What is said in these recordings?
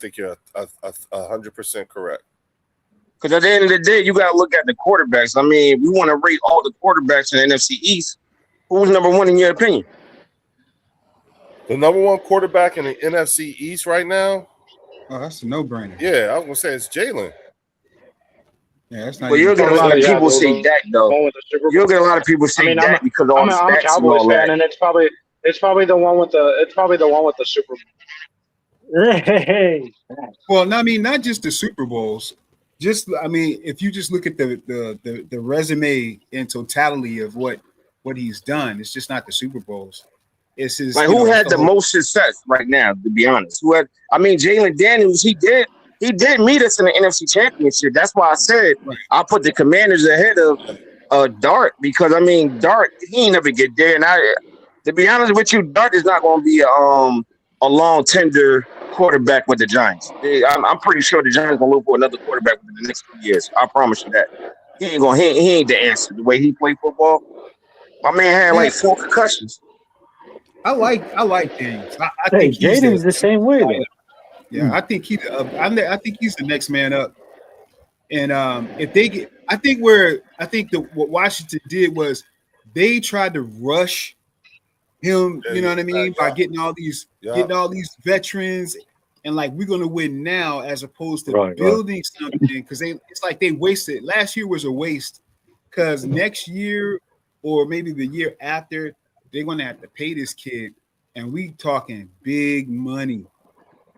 think you're 100% correct. Because at the end of the day, you got to look at the quarterbacks. I mean, if we want to rate all the quarterbacks in the NFC East, who's number one in your opinion? The number one quarterback in the NFC East right now? Oh, that's a no-brainer. Yeah, I was going to say it's Jalen. Yeah, that's not. Well, you'll get a lot of people say Dak, though. You'll get a lot of people say Dak because all the stats I'm a Cowboys and all fan, that. and it's probably the one with the Super Bowl. Hey. Well, I mean, not just the Super Bowls. Just, I mean, if you just look at the resume in totality of what he's done, it's just not the Super Bowls. It's his. Like, who had the most success right now? To be honest, who had? I mean, Jalen Daniels. He did meet us in the NFC Championship. That's why I said I put the Commanders ahead of Dart, because I mean, Dart, he ain't never get there. And to be honest with you, Dart is not going to be a long tender quarterback with the Giants. I'm pretty sure the Giants gonna look for another quarterback within the next 2 years. I promise you that. He ain't the answer. The way he played football, my man had like 4 concussions. I like Daniels. I Hey, think he's Jaden's the same way. Though. Yeah, I think he's the next man up. And if they get, I think what Washington did was they tried to rush him. You know what I mean? By getting all these veterans, and like, we're gonna win now as opposed to building something, because it's like they wasted. Last year was a waste, because next year or maybe the year after they're gonna have to pay this kid, and we talking big money.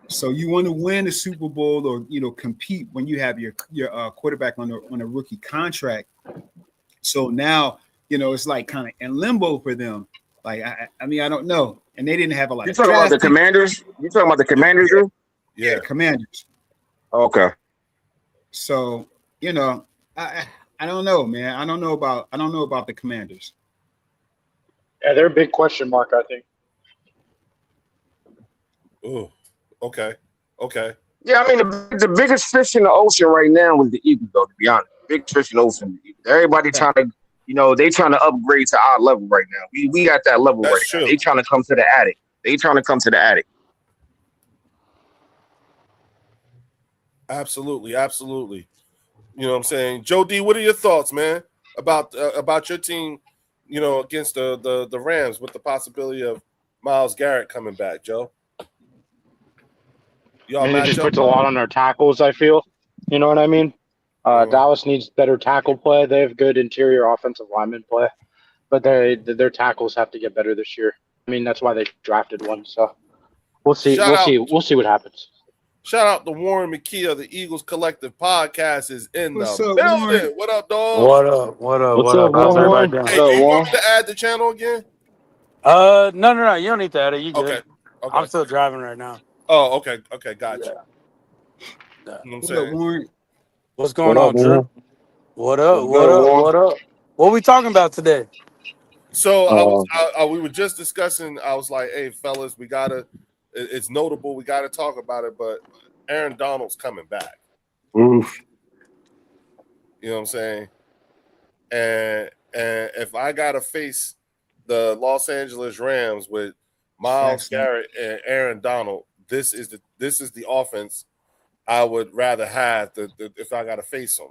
So you want to win a Super Bowl, or compete when you have your quarterback on a rookie contract. So now it's like kind of in limbo for them. Like, I mean, I don't know, and they didn't have a lot. You talking about the Commanders? You talking about the Commanders, Drew? Yeah, Commanders. Okay. So I don't know, man. I don't know about the Commanders. Yeah, they're a big question mark, I think. Ooh, okay. Yeah, I mean, the biggest fish in the ocean right now was the Eagles, though, to be honest. Big fish in the ocean. Everybody trying to, they trying to upgrade to our level right now. We got that level right now. They trying to come to the attic. Absolutely. You know what I'm saying? Joe D, what are your thoughts, man, about your team, against the Rams, with the possibility of Myles Garrett coming back, Joe? It just puts a lot on their tackles, I feel. You know what I mean? Dallas needs better tackle play. They have good interior offensive lineman play, but their tackles have to get better this year. I mean, that's why they drafted one. So we'll see. We'll see what happens. Shout out to Warren McKee of the Eagles Collective Podcast is in What's the up, building. Warren? What up, dog? What up? How's everybody doing? Hey, do you want me to add the channel again? No. You don't need to add it. You good? Okay. I'm still driving right now. Oh, okay. Gotcha. Yeah. You know what I'm What's saying? up, Warren? What's going on, Drew? What up? What we talking about today? So we were just discussing. I was like, "Hey, fellas, we gotta. It's notable. We gotta talk about it." But Aaron Donald's coming back. Oof. You know what I'm saying? And if I gotta face the Los Angeles Rams with Myles Garrett and Aaron Donald, this is the offense I would rather have if I gotta face them.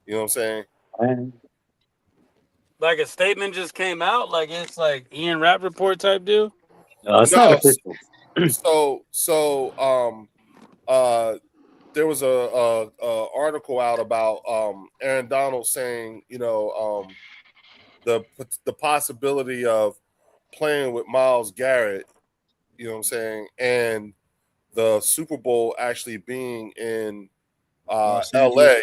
You know what I'm saying? Like, a statement just came out, like it's like Ian Rappaport type deal. No, it's not official. So there was a article out about Aaron Donald saying, the possibility of playing with Myles Garrett, you know what I'm saying, and the Super Bowl actually being in LA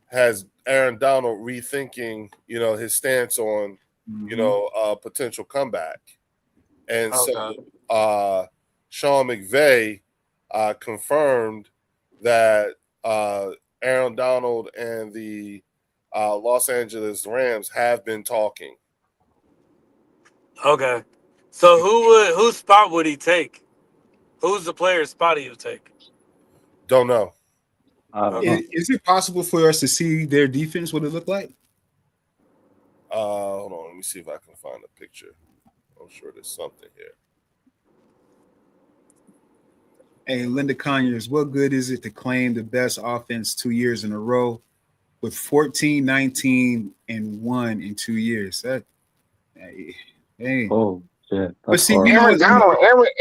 has Aaron Donald rethinking, his stance on, a potential comeback. And so Sean McVay confirmed that Aaron Donald and the Los Angeles Rams have been talking. Okay. So whose spot would he take? Who's the player's spot he would take? Don't know. Is it possible for us to see their defense? What it look like? Hold on. Let me see if I can find a picture. I'm sure there's something here. Hey, Linda Conyers, what good is it to claim the best offense 2 years in a row with 14, 19, and 1 in 2 years? That, hey. Oh shit, But that's see, hard. Aaron Donald,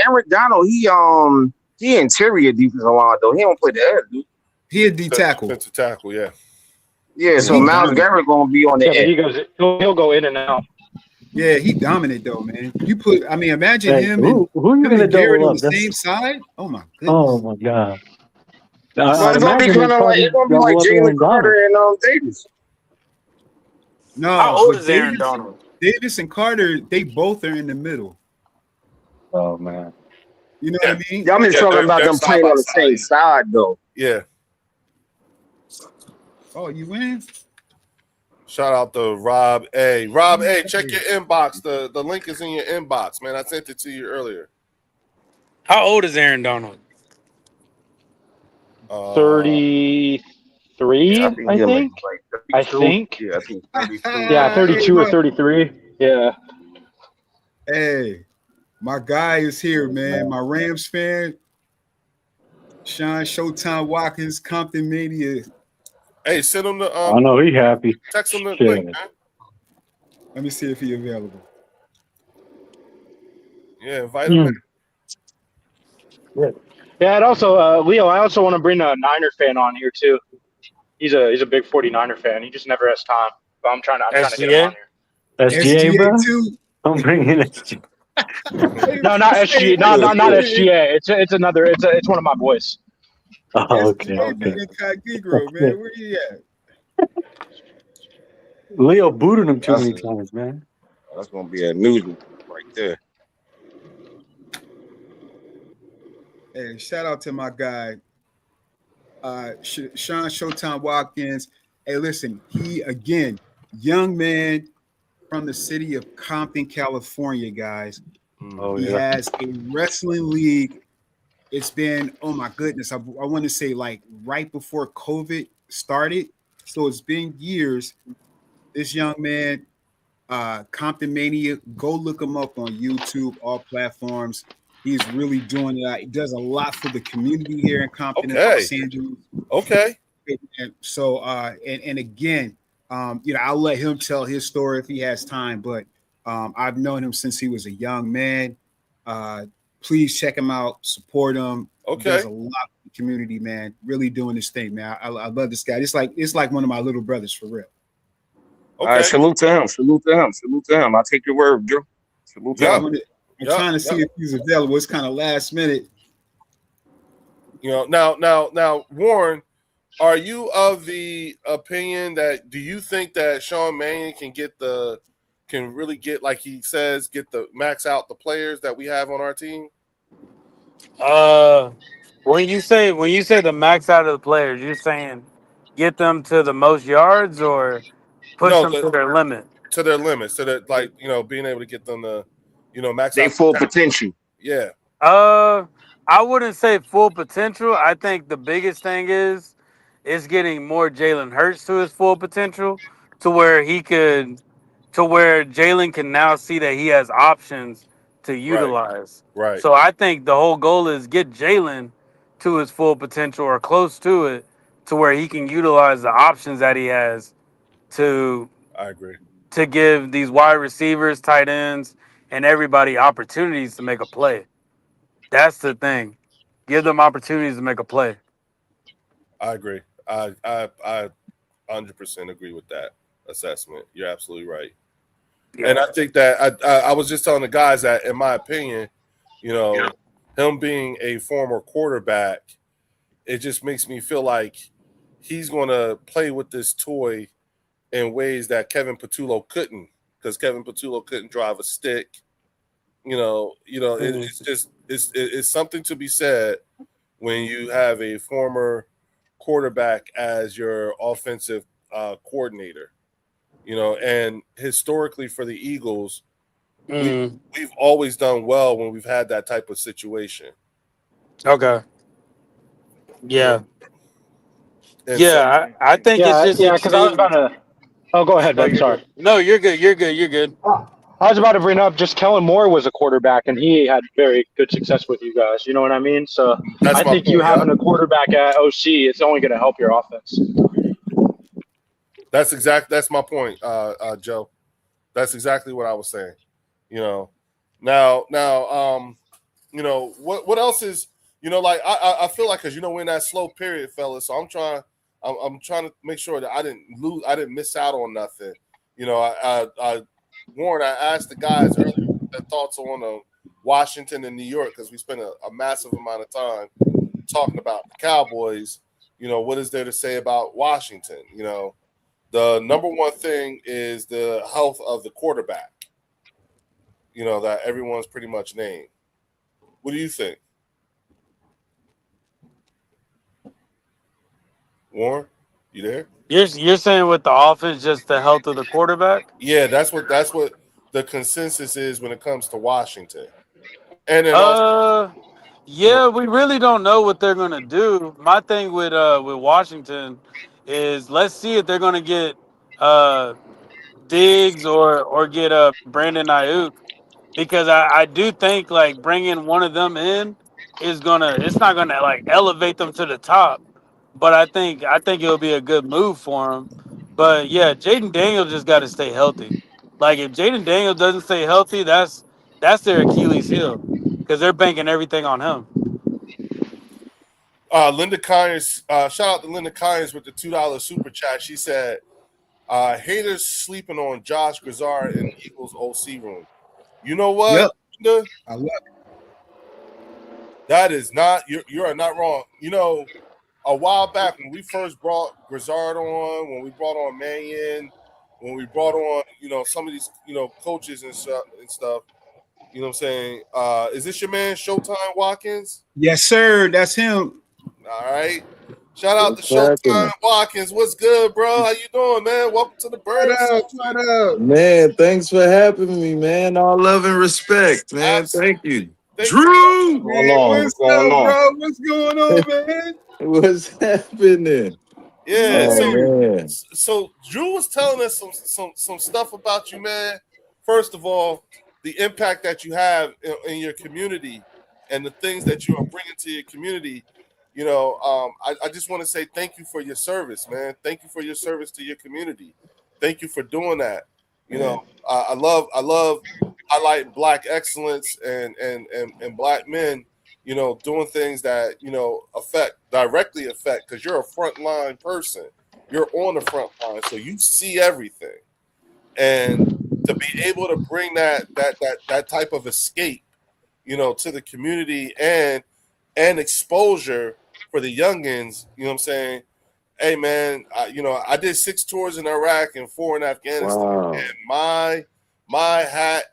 Aaron Donald, he interior defensive line though. He don't play the edge, dude. he a D tackle. Defensive tackle, yeah. Yeah, so He Miles dominant. Garrett gonna be on the Yeah, but edge. he'll go in and out. Yeah, he dominant though, man. Imagine Hey, him who are you and gonna Garrett double on up? the same side. Oh my Oh goodness. my god. So I'd it's gonna be imagine kind they of like probably double up Jalen Aaron Donald. Carter and Davis. No, How old but is Aaron Donald? Davis and Carter, they both are in the middle. Oh man. You know Yeah. what I mean? Yeah, I'm just talking about they're them side playing by on the side. same side though. Yeah. Oh, you win? Shout out to Rob A. Rob A, check your inbox. The link is in your inbox, man. I sent it to you earlier. How old is Aaron Donald? 33, I I think he'll think. like I 32. think. Yeah, I think 32. Yeah, 32 or 33. Yeah. Hey, my guy is here, man. My Rams fan, Sean Showtime Watkins, Compton Mania. Hey, send him the I know he happy. text him the Shit. link, man. Let me see if he's available. Yeah, invite him in. Yeah, and also, Leo, I also want to bring a Niner fan on here too. He's a big 49er fan. He just never has time. But I'm trying to get him on here. SGA, bro. too. I'm bringing SGA. No, not SGA. Not SGA. It's another. It's one of my boys. Oh, okay. Incognito, man. Where you at? Leo booted him too many times, man. That's gonna be a newsman right there. Hey, shout out to my guy, Sean Showtime Watkins. Hey, listen, he again, young man from the city of Compton, California, guys. Oh He yeah. has a wrestling league. It's been, oh my goodness, I want to say like right before COVID started. So it's been years. This young man, Compton Mania, go look him up on YouTube, all platforms. He's really doing it. He does a lot for the community here in Compton and Los Angeles. Okay. And so, and again, I'll let him tell his story if he has time, but I've known him since he was a young man. Please check him out, support him. Okay. There's a lot of the community, man, really doing this thing, man. I love this guy. It's like one of my little brothers for real. Okay. All right, salute to him. Salute to him. Salute to him. I'll take your word, Drew. Salute to him. I'm trying to see if he's available. It's kind of last minute. Now, Warren, are you of the opinion that do you think that Sean Mannion can really get, like he says, get the max out the players that we have on our team? When you say the max out of the players, you're saying get them to the most yards or push them to their limit? To their limits, to their being able to get them to, max they out full potential. Yeah. I wouldn't say full potential. I think the biggest thing is getting more Jalen Hurts to his full potential, to where Jalen can now see that he has options to utilize. Right. So I think the whole goal is get Jalen to his full potential or close to it, to where he can utilize the options that he has to. I agree. To give these wide receivers, tight ends, and everybody opportunities to make a play. That's the thing. Give them opportunities to make a play. I agree. I 100% agree with that assessment. You're absolutely right. Yeah. And I think that I was just telling the guys that, in my opinion, him being a former quarterback, it just makes me feel like he's going to play with this toy in ways that Kevin Patullo couldn't, because Kevin Patullo couldn't drive a stick. It's just it's something to be said when you have a former quarterback as your offensive coordinator. And historically for the Eagles, we've always done well when we've had that type of situation. Okay. Yeah. I think it's just because I was about to. Oh, go ahead, bud. Sorry. No, you're good. You're good. I was about to bring up just Kellen Moore was a quarterback and he had very good success with you guys. You know what I mean? So That's I my think you point. Yeah, having a quarterback at OC it's only going to help your offense. that's my point, Joe. That's exactly what I was saying. You know, now, what else is, like I feel like, because we're in that slow period, fellas. So I'm trying to make sure that I didn't miss out on nothing. Warren, I asked the guys earlier their thoughts on Washington and New York, because we spent a massive amount of time talking about the Cowboys. What is there to say about Washington? The number one thing is the health of the quarterback. That everyone's pretty much named. What do you think, Warren? You there? You're saying with the offense, just the health of the quarterback. Yeah, that's what the consensus is when it comes to Washington. And then also, Uh, you know, yeah, we really don't know what they're gonna do. My thing with Washington is, let's see if they're gonna get uh Diggs or get Brandon Ayuk, because I do think like bringing one of them in it's not gonna like elevate them to the top, but I think it'll be a good move for him. But yeah, Jaden Daniel just got to stay healthy. Like if Jaden Daniel doesn't stay healthy, that's their Achilles heel, because they're banking everything on him. Linda Kynes, shout out to Linda Kynes with the $2 super chat. She said, haters sleeping on Josh Grizzard in the Eagles OC room. You know what, Yep. Linda? I love it. That is not, you are not wrong. A while back when we first brought Grizzard on, when we brought on Mannion, when we brought on, some of these, coaches and stuff, you know what I'm saying? Is this your man, Showtime Watkins? Yes, sir. That's him. All right. Shout out to What's Showtime happening? Watkins. What's good, bro? How you doing, man? Welcome to the What Bird up? Section. What up? Man, thanks for having me, man. All love and respect, man. Absolutely. Thank you. Thank you. Drew, What's going Man, on? what's What's going up, on? bro? What's going on, man? what's happening? Yeah. Oh, So, Yeah. man. so Drew was telling us some stuff about you, man. First of all, the impact that you have in your community and the things that you are bringing to your community. I just want to say thank you for your service, man. Thank you for your service to your community. Thank you for doing that. Man. I love highlighting black excellence and black men, doing things that directly affect, because you're a frontline person. You're on the front line, so you see everything. And to be able to bring that type of escape, to the community and exposure for the youngins, what I'm saying? Hey man, I did 6 tours in Iraq and 4 in Afghanistan. Wow. And my hat,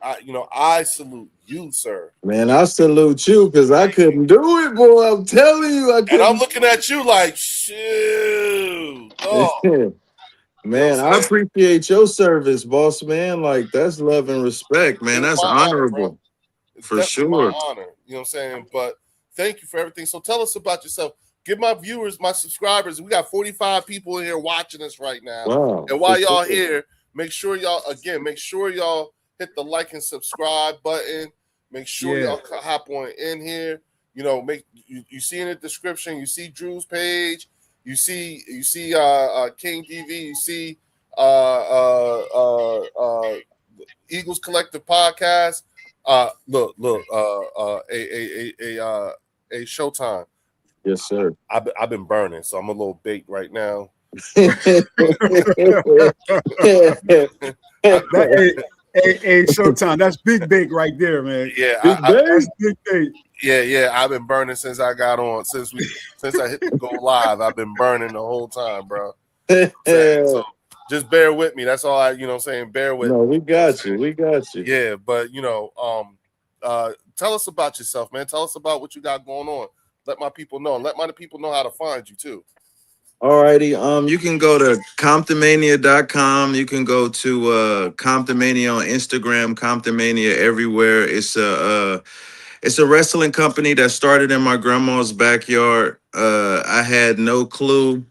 I salute you, sir. Man, I salute you because I couldn't do it, boy. I'm telling you, I And I'm couldn't. looking at you like, shoot, dog. You know what Man, I'm I saying? appreciate your service, boss man. Like, that's love and respect, man. It's That's my honor, bro. honorable It's for definitely sure. my honor. You know what I'm saying? But thank you for everything. So tell us about yourself. Give my viewers, my subscribers. We got 45 people in here watching us right now. Wow. And For while y'all sure. here, make sure y'all hit the like and subscribe button. Make sure Yeah. y'all hop on in here. You see in the description, you see Drew's page, you see King TV, you see Eagles Collective Podcast. Look, a Showtime. Yes, sir. I've been burning, so I'm a little baked right now. That hey, Showtime. That's big bake right there, man. Yeah, Big Bay? That's big bake. yeah. I've been burning since I got on. Since I hit the go live, I've been burning the whole time, bro. So just bear with me. That's all I, saying. Bear with No, me. we got you. We got you. Yeah, but tell us about yourself, man. Tell us about what you got going on. Let my people know, and let my people know how to find you too. Alrighty. You can go to ComptonMania.com. You can go to ComptonMania on Instagram, ComptonMania everywhere. It's a wrestling company that started in my grandma's backyard. I had no clue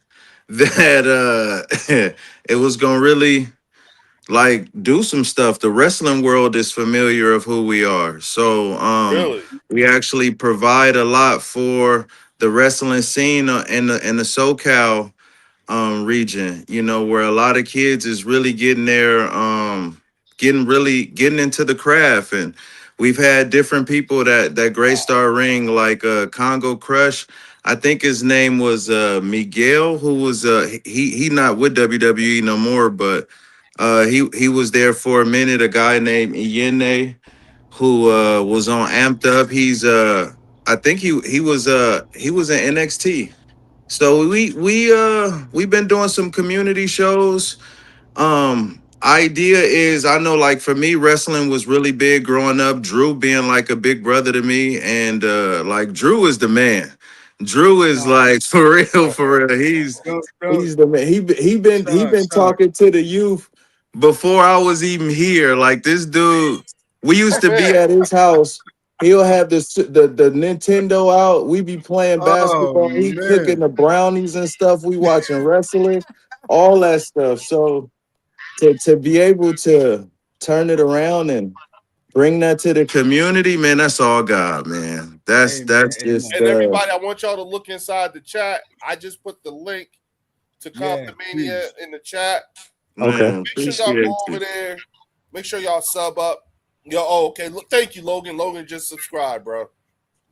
that it was gonna really like do some stuff. The wrestling world is familiar of who we are. So Really? we actually provide a lot for the wrestling scene in the SoCal region, you know, where a lot of kids is really getting their getting into the craft. And we've had different people that Gray Star ring, like Congo Crush. I think his name was Miguel, who was he not with WWE no more, but he was there for a minute. A guy named Iyene who was on Amped Up. He's I think he was in NXT. So we've been doing some community shows. Idea is, I know, like for me, wrestling was really big growing up. Drew being like a big brother to me, and like Drew is the man. Drew is like for real. He's the man. He been Son. talking to the youth before I was even here. Like this dude, we used to be at his house. He'll have the Nintendo out. We be playing Oh basketball. He cooking man. the brownies and stuff. We watching wrestling, all that stuff. So to be able to turn it around and bring that to the community, man, that's all God, man. That's Amen. that's Amen. just And everybody, I want y'all to look inside the chat. I just put the link to Yeah, Comptomania in the chat. Okay. man. Make sure y'all go Appreciate over you. there. Make sure y'all sub up. Yo, oh, okay. Look, thank you, Logan. Logan just subscribed, bro.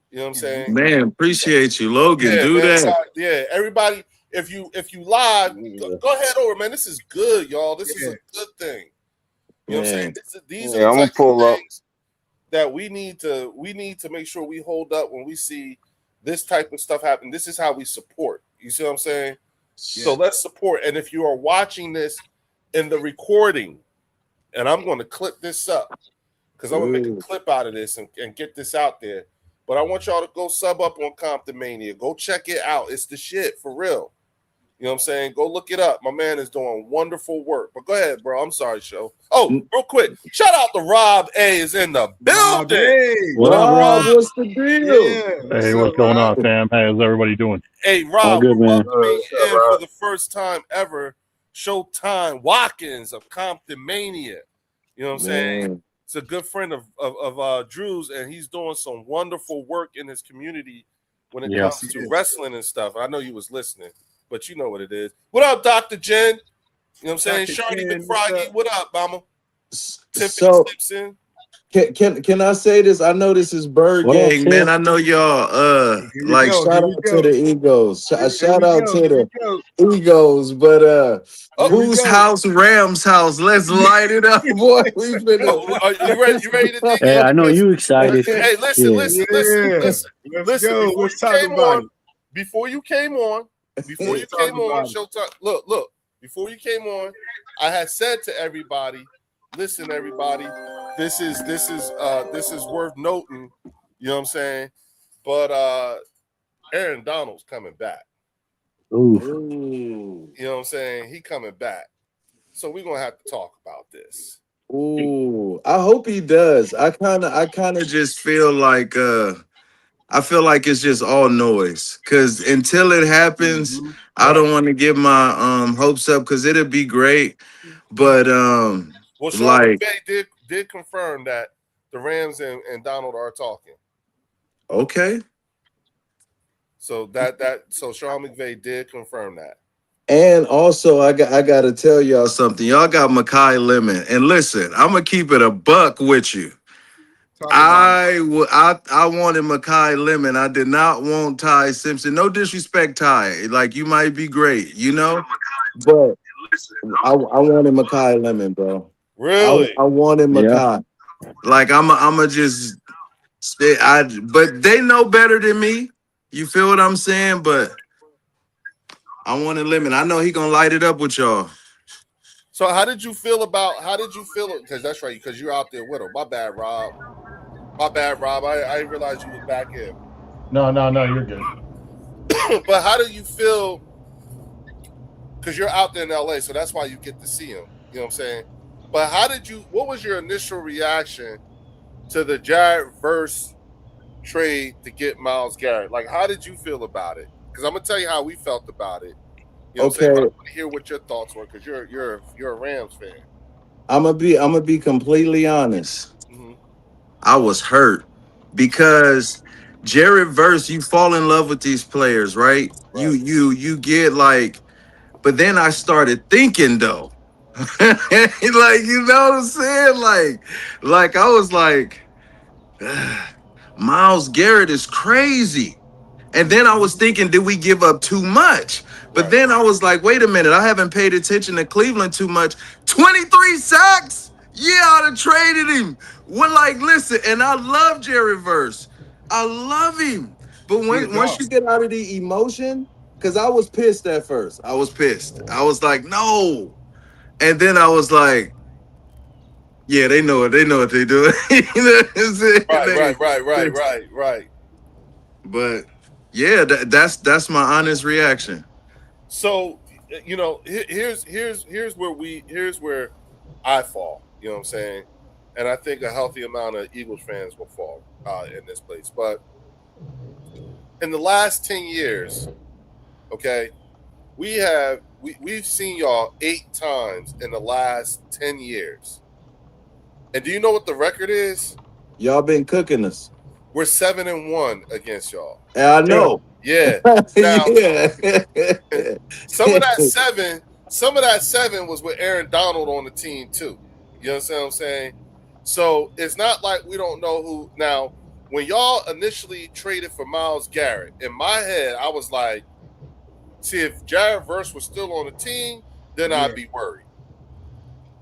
You know what I'm saying? Man, appreciate you, Logan. Yeah, Do man. that. Yeah, everybody. If you live, go ahead over, man. This is good, y'all. This is Yeah. a good thing. You know what I'm saying? Man. These are Yeah, the I'm gonna types of pull up. things that we need to make sure we hold up when we see this type of stuff happen. This is how we support. You see what I'm saying? So let's support. And if you are watching this in the recording, and I'm going to clip this up because I'm going to make a Ooh. clip out of this and get this out there. But I want y'all to go sub up on Comptomania. Go check it out. It's the shit for real. You know what I'm saying? Go look it up. My man is doing wonderful work. But go ahead, bro. I'm sorry, show. Oh, real quick. Shout out to Rob A is in the Rob, building. hey, What up, Rob, Rob? what's the deal? yeah. Hey, What's what's up, going Rob? on, fam? Hey, how's everybody doing? Hey, All Rob, good, we're man. welcoming What's up, in for Rob? the first time ever Showtime Watkins of Comptomania. You know what I'm saying? Man. It's a good friend of Drew's, and he's doing some wonderful work in his community when it Yeah. comes to wrestling and stuff. I know you was listening, but you know what it is. What up, Dr. Jen? You know what I'm saying? Dr. Shardy Jen, what's McFroggy, up? what up, mama? Tiffany So Simpson. can I say this? I know this is Bird What up, Gang, man. Tiff? I know y'all Here we like go. shout Here we out to go. the egos. Here Shout we out go. to Here we the go. egos, but Oh, Here we whose go. house? Rams house. Let's light it up, boy. We finna. oh, are you ready? You ready to dig Hey, in? I know Because you excited. hey, listen, Yeah. listen, Yeah. listen. Let's go. Before Let's you talk came about on, it. before you came on, Let's talk about it. Showtime. Look. Before you came on, I had said to everybody, listen, everybody, this is worth noting. You know what I'm saying? But Aaron Donald's coming back. Ooh. Ooh. You know what I'm saying? He coming back. So we're gonna have to talk about this. Ooh. I hope he does. I kinda just feel like I feel like it's just all noise. Cause until it happens, Mhm. I Right. don't want to get my hopes up because it'll be great. But Well, Sean like, McVay did confirm that the Rams and Donald are talking. okay. So so Sean McVay did confirm that. And also I gotta tell y'all something. Y'all got Makai Lemon. And listen, I'm gonna keep it a buck with you. Talk about it. I wanted Makai Lemon. I did not want Ty Simpson. No disrespect, Ty. Like you might be great, you know? But I wanted Makai Lemon, bro. Really? I wanted Yeah. Makai. Like I'm a just stay. But they know better than me. You feel what I'm saying? But I wanted Lemon. I know he gonna light it up with y'all. So how did you feel? Because that's right, because you're out there with him. My bad, Rob. I didn't realize you was back here. No, you're good. But how do you feel? Because you're out there in LA, so that's why you get to see him. You know what I'm saying? But what was your initial reaction to the Jared Verse trade to get Myles Garrett? Like, how did you feel about it? Because I'm gonna tell you how we felt about it. You know what I'm saying? But I Okay. want to hear what your thoughts were because you're a Rams fan. I'm gonna be completely honest. Mm-hmm. I was hurt because Jared Verse, you fall in love with these players, right? You Right. you get like, but then I started thinking though. Like, you know what I'm saying? Like I was like, Miles Garrett is crazy. And then I was thinking, did we give up too much? But Right. then I was like, wait a minute, I haven't paid attention to Cleveland too much. 23 sacks? Yeah, I'd have traded him. Well, like, listen, and I love Jerry Verse. I love him. But He a once dog. you get out of the emotion, because I was pissed at first. I was pissed. I was like, no. And then I was like, yeah, they know it. They know what they do. You know what I'm saying? Right. But yeah, that's my honest reaction. So, here's where I fall. You know what I'm saying? And I think a healthy amount of Eagles fans will fall in this place. But in the last 10 years, okay, we've seen y'all 8 times in the last 10 years. And do you know what the record is? Y'all been cooking us. We're 7-1 against y'all. And I know. Yeah. Now, Yeah. some of that seven was with Aaron Donald on the team too. You understand what I'm saying? So it's not like we don't know who. Now, when y'all initially traded for Myles Garrett, in my head, I was like, see, if Jared Verse was still on the team, then I'd be worried.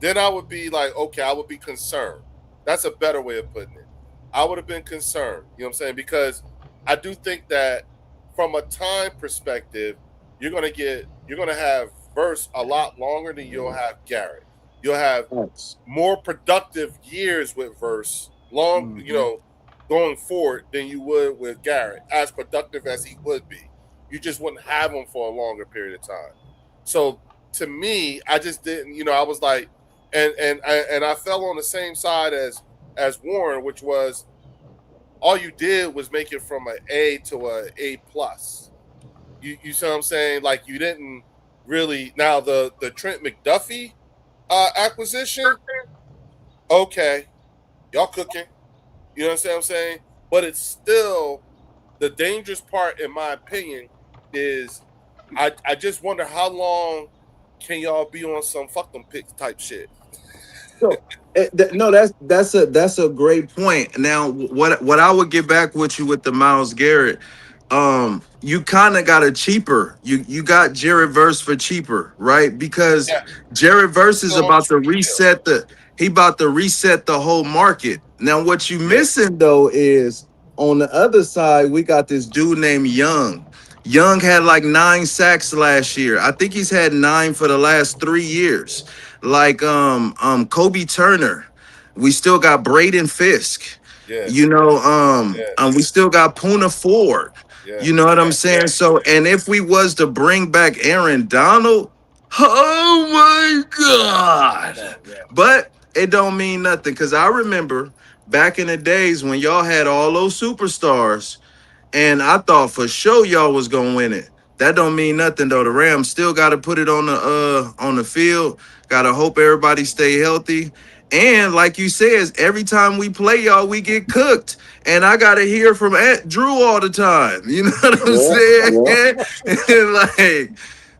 Then I would be like, okay, I would be concerned. That's a better way of putting it. I would have been concerned. You know what I'm saying? Because I do think that from a time perspective, you're gonna have Verse a lot longer than you'll have Garrett. You'll have more productive years with Verse going forward than you would with Garrett, as productive as he would be. You just wouldn't have him for a longer period of time. So to me, I just didn't, I was like, and I fell on the same side as Warren, which was all you did was make it from an A to a A plus. You see what I'm saying? Like you didn't really. Now the Trent McDuffie acquisition, okay, y'all cooking. You understand what I'm saying? But it's still the dangerous part, in my opinion, is I just wonder how long can y'all be on some fuck them picks type shit. So, no, that's a great point. Now, what I would get back with you with the Myles Garrett, you kind of got a cheaper. You got Jared Verse for cheaper, right? Because Yeah, Jared Verse is still on a about to cheap deal. reset the whole market. Now, what you Yeah. missing though is on the other side, we got this dude named Young. Young had like 9 sacks last year. I think he's had 9 for the last 3 years. Like Kobe Turner. We still got Braden Fisk. Yeah, You know, yeah, we still got Puna Ford. yeah, You know what I'm saying? So, and if we was to bring back Aaron Donald, oh my God. Yeah. But it don't mean nothing because I remember back in the days when y'all had all those superstars. And I thought for sure y'all was gonna win it. That don't mean nothing though. The Rams still gotta put it on the field. Gotta hope everybody stay healthy. And like you says, every time we play y'all, we get cooked. And I gotta hear from Drew all the time. You know what I'm saying? Like,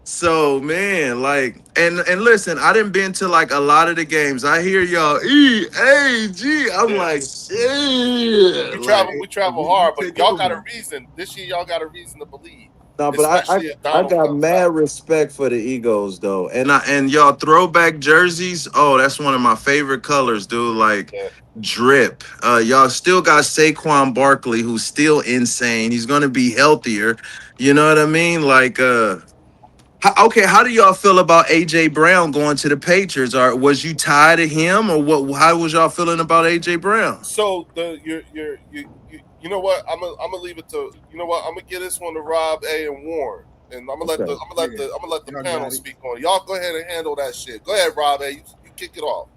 so man, like, and listen, I didn't been to like a lot of the games. I hear y'all E-A-G. I'm yeah. like, shit. Like, We travel We hard, but take y'all over got a now. reason. This year, y'all got a reason to believe, no, but especially if I Donald got comes back. mad respect for the Eagles though, and y'all throwback jerseys. Oh, that's one of my favorite colors, dude. Like Yeah. drip. Y'all still got Saquon Barkley, who's still insane. He's gonna be healthier. You know what I mean? Like, okay. How do y'all feel about AJ Brown going to the Patriots? Or was you tired of him, or what? How was y'all feeling about AJ Brown? So you know what? I'm gonna leave it to I'm gonna give this one to Rob A and Warren, and I'm gonna Okay. let the Y'all panel got it. speak on it. Y'all go ahead and handle that shit. Go ahead, Rob A. You kick it off.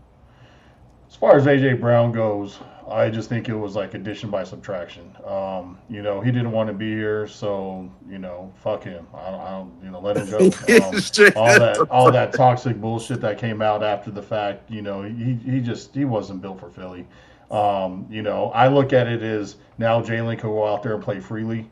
As far as AJ Brown goes, I just think it was like addition by subtraction. You know, he didn't want to be here, so you know, fuck him. I don't you know, let him go. Straight up. All that toxic bullshit that came out after the fact, you know, he wasn't built for Philly. You know, I look at it as now Jalen can go out there and play freely,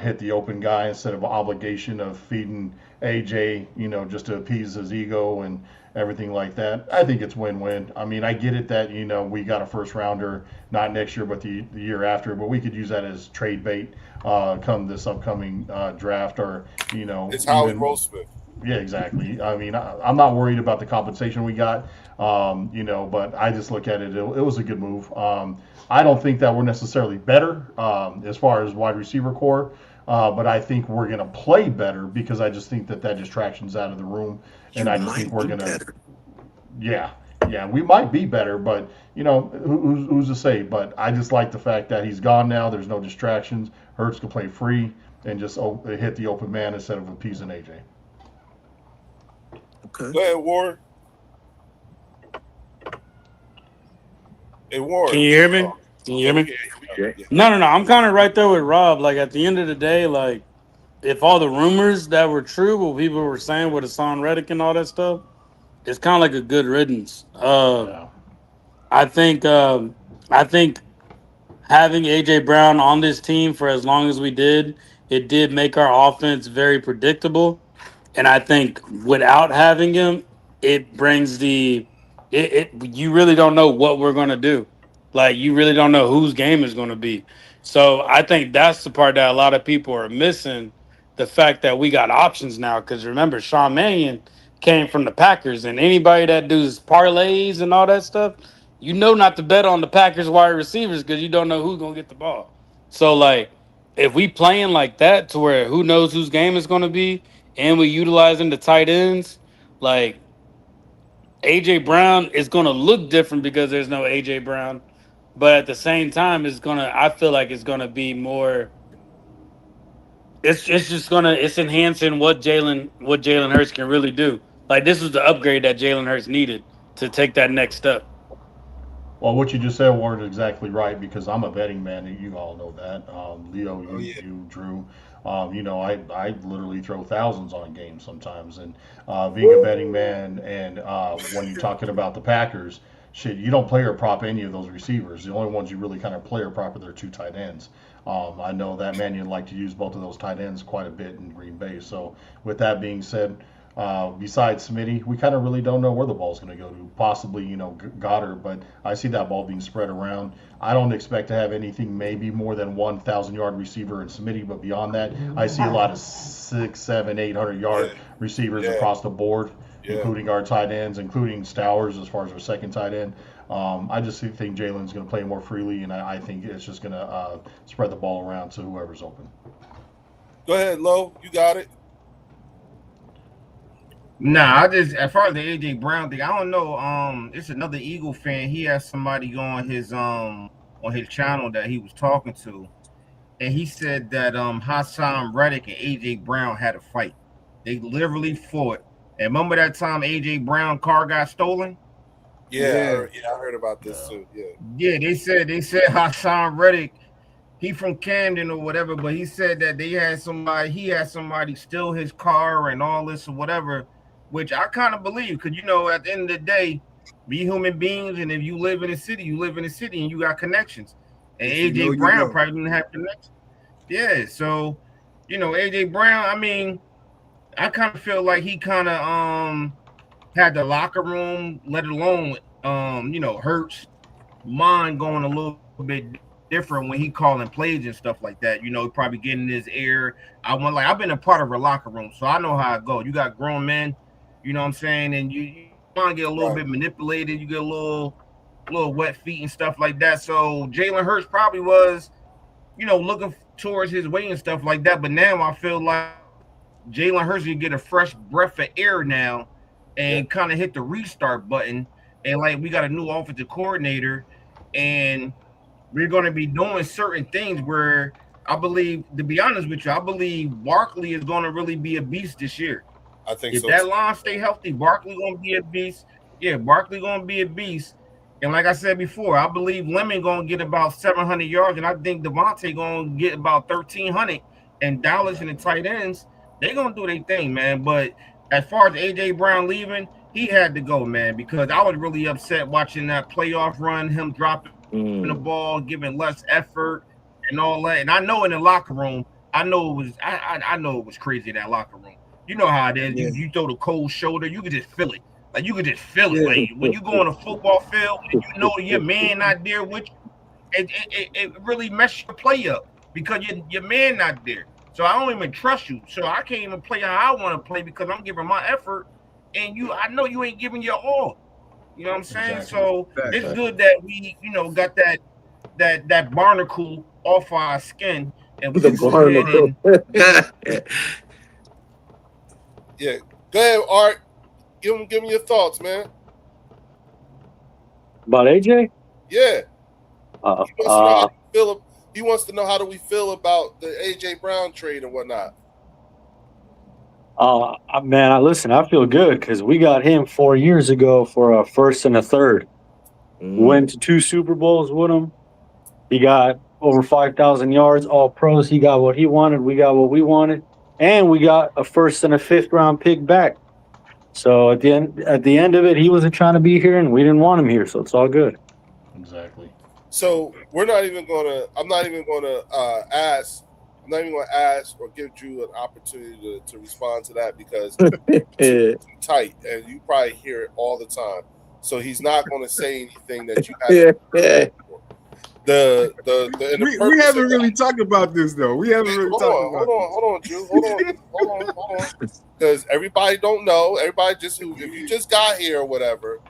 hit the open guy instead of obligation of feeding AJ, you know, just to appease his ego and everything like that. I think it's win-win. I mean, I get it that, you know, we got a first rounder, not next year, but the year after, but we could use that as trade bait come this upcoming draft, or, you know. It's Howie Roseman. Yeah, exactly. I mean, I'm not worried about the compensation we got, you know, but I just look at it. It was a good move. I don't think that we're necessarily better as far as wide receiver core, but I think we're going to play better because I just think that distraction's out of the room, and I just think we're going to. Yeah, we might be better, but you know, who's to say? But I just like the fact that he's gone now. There's no distractions. Hurts can play free and just hit the open man instead of appeasing AJ. Okay. Go ahead, Ward. Hey, Ward. Can you hear me? Can you hear me? Yeah. No. I'm kind of right there with Rob. Like, at the end of the day, like, if all the rumors that were true, what people were saying with Hassan Reddick and all that stuff, it's kind of like a good riddance. I think having AJ Brown on this team for as long as we did, it did make our offense very predictable. And I think without having him, it brings you really don't know what we're going to do. Like, you really don't know whose game is going to be. So I think that's the part that a lot of people are missing, the fact that we got options now. Because remember, Sean Mannion came from the Packers, and anybody that does parlays and all that stuff, you know not to bet on the Packers wide receivers because you don't know who's going to get the ball. So, like, if we playing like that to where who knows whose game is going to be, and we utilizing the tight ends, like, AJ Brown is going to look different because there's no AJ Brown, but at the same time, I feel like it's going to be more. It's enhancing what Jalen Hurts can really do. Like, this was the upgrade that Jalen Hurts needed to take that next step. Well, what you just said, Warren, is exactly right, because I'm a betting man, and you all know that. Leo, you, Drew. You know, I literally throw thousands on games sometimes. And being a betting man, and when you're talking about the Packers, shit, you don't play or prop any of those receivers. The only ones you really kind of play or prop are their two tight ends. I know that Mannion like to use both of those tight ends quite a bit in Green Bay. So with that being said, besides Smitty, we kind of really don't know where the ball's going to go to. Possibly, you know, Goddard, but I see that ball being spread around. I don't expect to have anything maybe more than 1,000-yard receiver in Smitty, but beyond that, I see a lot of 600, 700, 800-yard receivers across the board, including our tight ends, including Stowers as far as our second tight end. I just think Jalen's going to play more freely, and I think it's just going to spread the ball around to whoever's open. Go ahead, Lo. You got it. Nah, I just, as far as the AJ Brown thing, I don't know. It's another Eagle fan. He has somebody on his channel that he was talking to, and he said that Hassan Reddick and AJ Brown had a fight. They literally fought. And remember that time AJ Brown car got stolen? Yeah, I heard about this too. Yeah, they said Hassan Reddick, he from Camden or whatever, but he said that he had somebody steal his car and all this or whatever, which I kind of believe, because, you know, at the end of the day, we human beings, and if you live in a city, you live in a city and you got connections. And AJ Brown probably didn't have connections. Yeah, so, you know, AJ Brown, I mean, I kind of feel like he kind of had the locker room, let alone, you know, Hurts mind going a little bit different when he calling plays and stuff like that. You know, probably getting his ear. I've been a part of a locker room, so I know how it goes. You got grown men, you know what I'm saying, and you want to get a little bit manipulated. You get a little wet feet and stuff like that. So Jalen Hurts probably was, you know, looking towards his way and stuff like that. But now I feel like Jalen Hurts can get a fresh breath of air now and kind of hit the restart button. And like, we got a new offensive coordinator, and we're going to be doing certain things where I believe, to be honest with you, I believe Barkley is going to really be a beast this year. I think if so. That line stay healthy, Barkley going to be a beast. Yeah, Barkley going to be a beast. And like I said before, I believe Lemon gonna get about 700 yards, and I think Devontae gonna get about 1,300. And Dallas and the tight ends, they gonna do their thing, man. But as far as AJ Brown leaving, he had to go, man, because I was really upset watching that playoff run, him dropping the ball, giving less effort, and all that. And I know in the locker room, I know it was, I know it was crazy in that locker room. You know how it is. Yeah. You throw the cold shoulder, you could just feel it. Like you could just feel it. Like when you go on a football field and you know your man not there with you, it really messes your play up because your man not there. So I don't even trust you. So I can't even play how I want to play because I'm giving my effort, and I know you ain't giving your all. You know what I'm saying? Exactly. So it's good that we, got that barnacle off our skin, and we can go ahead and Yeah. Go ahead, Art. Give me your thoughts, man. About AJ? Yeah. Uh, He wants to know how do we feel about the AJ Brown trade and whatnot. Man, listen, I feel good because we got him 4 years ago for a first and a third. Went to 2 Super Bowls with him. He got over 5,000 yards, all pros. He got what he wanted. We got what we wanted. And we got a first and a fifth round pick back. So at the end of it, he wasn't trying to be here, and we didn't want him here. So it's all good. Exactly. So I'm not even gonna ask or give Drew an opportunity to respond to that because it's tight and you probably hear it all the time. So he's not gonna say anything that you haven't heard before. We haven't really talked about this though. We haven't really talked about this. Hold on, Drew. Hold on. Because everybody don't know. Everybody if you just got here or whatever,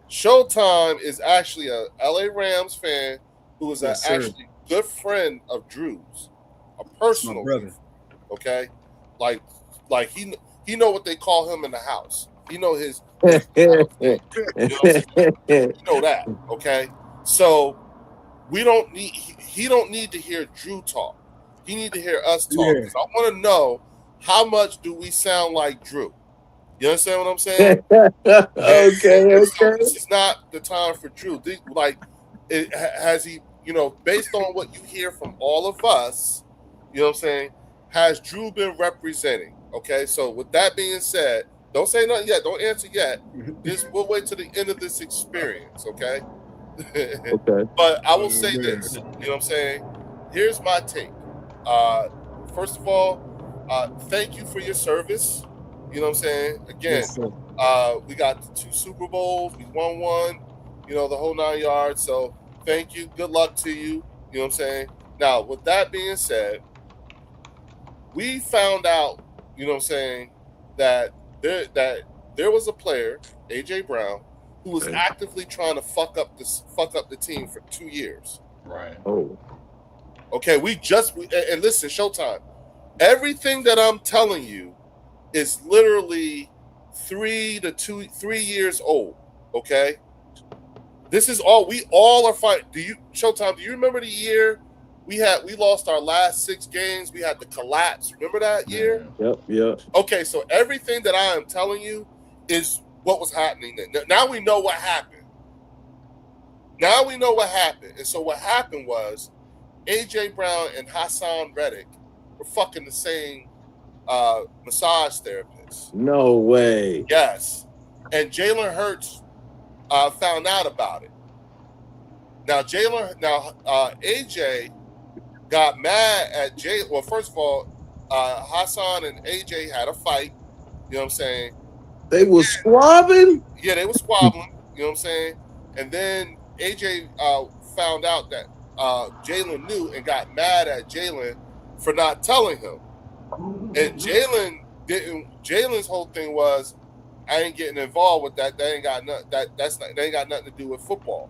Showtime is actually a LA Rams fan who is actually good friend of Drew's, a personal brother. Okay, like he know what they call him in the house. He know his house. You know that. Okay, so we don't need. He don't need to hear Drew talk. He need to hear us talk. Yeah. I want to know how much do we sound like Drew. You understand what I'm saying? Okay. So this is not the time for Drew. Has he, based on what you hear from all of us, you know what I'm saying, has Drew been representing? Okay, so with that being said, don't say nothing yet. Don't answer yet. We'll wait till the end of this experience, okay? Okay. But I will say this, you know what I'm saying? Here's my take. First of all, thank you for your service. You know what I'm saying? Again, we got the 2 Super Bowls. We won 1, the whole 9 yards. So thank you. Good luck to you. You know what I'm saying? Now, with that being said, we found out, you know what I'm saying, that there was a player, AJ Brown, who was actively trying to fuck up the team for 2 years. Right. Oh. Okay, and listen, Showtime. Everything that I'm telling you is literally 3 years old. Okay, this is all we all are fighting. Showtime? Do you remember the year we lost our last 6 games? We had the collapse. Remember that year? Yep. Okay, so everything that I am telling you is what was happening then. Now we know what happened. And so what happened was AJ Brown and Hassan Reddick were fucking the same massage therapist. No way. Yes. And Jalen Hurts found out about it. Now AJ got mad at Jalen. Well, first of all, Hassan and AJ had a fight. You know what I'm saying? They were squabbling? Yeah, they were squabbling. You know what I'm saying? And then AJ found out that Jalen knew and got mad at Jalen for not telling him. And Jalen didn't. Jalen's whole thing was, I ain't getting involved with that. That ain't got nothing. They ain't got nothing to do with football.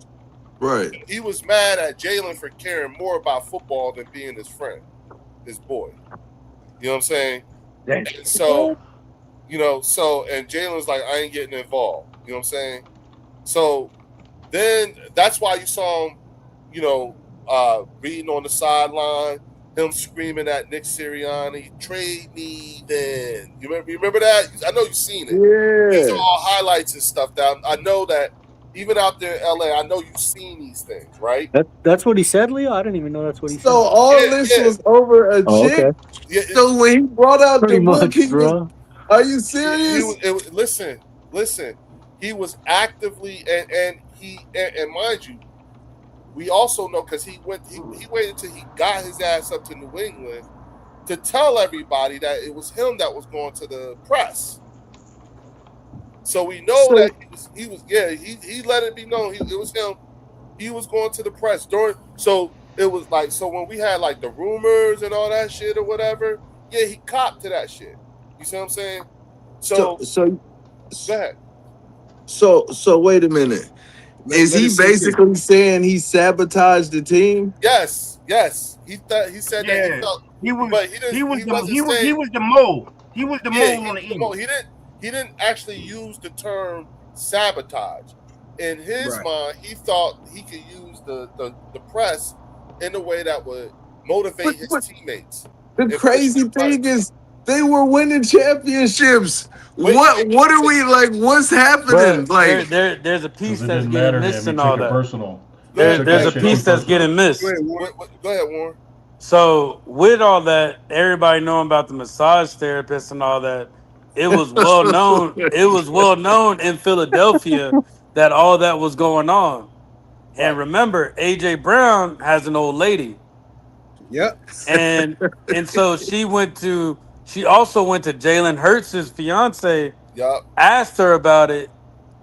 Right. He was mad at Jalen for caring more about football than being his friend, his boy. You know what I'm saying? And so, and Jalen's like, I ain't getting involved. You know what I'm saying? So then that's why you saw him, reading on the sideline. Him screaming at Nick Sirianni, trade me then. You remember that? I know you've seen it. Yeah. These are all highlights and stuff that I know that even out there in LA, I know you've seen these things, right? That's what he said, Leo. I didn't even know that's what he So said. all Yeah, this yeah, was over a Oh, chick. okay. yeah. So when he brought out Pretty the book, much, he was. bro. Are you He serious? was. Listen. He was actively and mind you, we also know because he waited until he got his ass up to New England to tell everybody that it was him that was going to the press. So we know that he was he let it be known it was him. He was going to the press during, so it was like, so when we had like the rumors and all that shit or whatever, yeah, he copped to that shit. You see what I'm saying? So So go ahead. so wait a minute. Is Let he it sink in. basically saying he sabotaged the team? Yes. He said that he Yeah, felt, he was but he wasn't saying he was the mole. He was the yeah, mole on the he Eagles. didn't actually use the term sabotage. In his Right. mind, he thought he could use the press in a way that would motivate his But teammates. the And push crazy them right. thing is they were winning championships. Wait, What are we like? What's happening? But Like there's a Because piece it that's didn't getting matter to him. missed He and took all it that. personal. Go ahead, There's a go piece that's personal. getting missed. Go ahead, Warren. Go ahead, Warren. So with all that, everybody knowing about the massage therapist and all that, it was well known. It was well known in Philadelphia that all that was going on. And Right. remember, AJ Brown has an old lady, Yep. and so she also went to Jalen Hurts' fiance, Yup. asked her about it,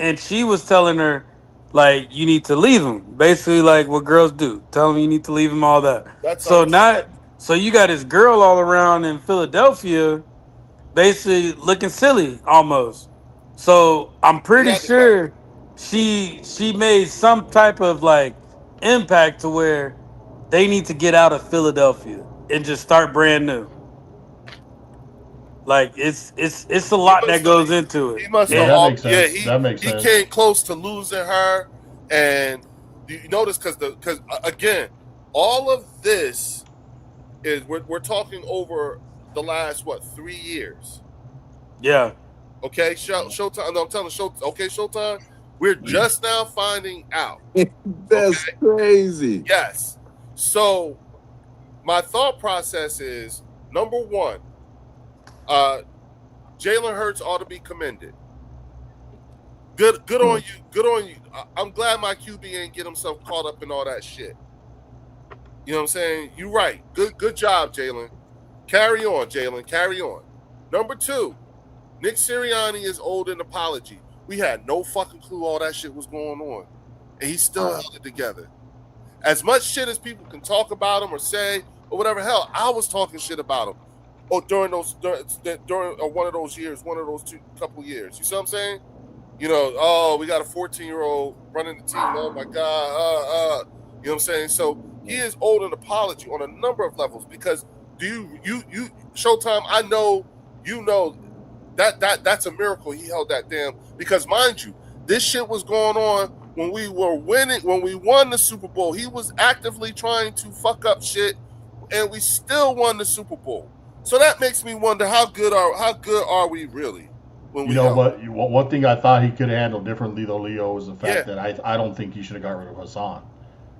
and she was telling her like you need to leave him, basically like what girls do, tell him you need to leave him, all that. That's So understandable. not so you got this girl all around in Philadelphia, basically looking silly almost. So I'm He pretty had to go. sure she made some type of like impact to where they need to get out of Philadelphia and just start brand new. Like it's a He lot that must have goes into it. he must Yeah, have that And all makes yeah, sense. That makes he sense. came close to losing her. And you notice because again, all of this is we're talking over the last 3 years. yeah. Okay, Showtime. No, I'm telling Showtime. We're just now finding out. that's crazy. Yes. So my thought process is number one, Jalen Hurts ought to be commended. Good on you. Good on you. I'm glad my QB ain't get himself caught up in all that shit. You know what I'm saying? You're right. Good job, Jalen. Carry on, Jalen. Carry on. Number two, Nick Sirianni is owed an apology. We had no fucking clue all that shit was going on. And he still held it together. As much shit as people can talk about him or say or whatever, hell, I was talking shit about him. Or during one of those years, one of those couple years. You see what I'm saying? You know, oh, we got a 14-year-old running the team. Oh my God. You know what I'm saying? So he is owed an apology on a number of levels because you Showtime, I know you know that's a miracle he held that damn, because mind you, this shit was going on when we were winning, when we won the Super Bowl. He was actively trying to fuck up shit and we still won the Super Bowl. So that makes me wonder how good are we really? You know what? One thing I thought he could have handled differently, though, Leo, was the fact that I don't think he should have got rid of Hassan,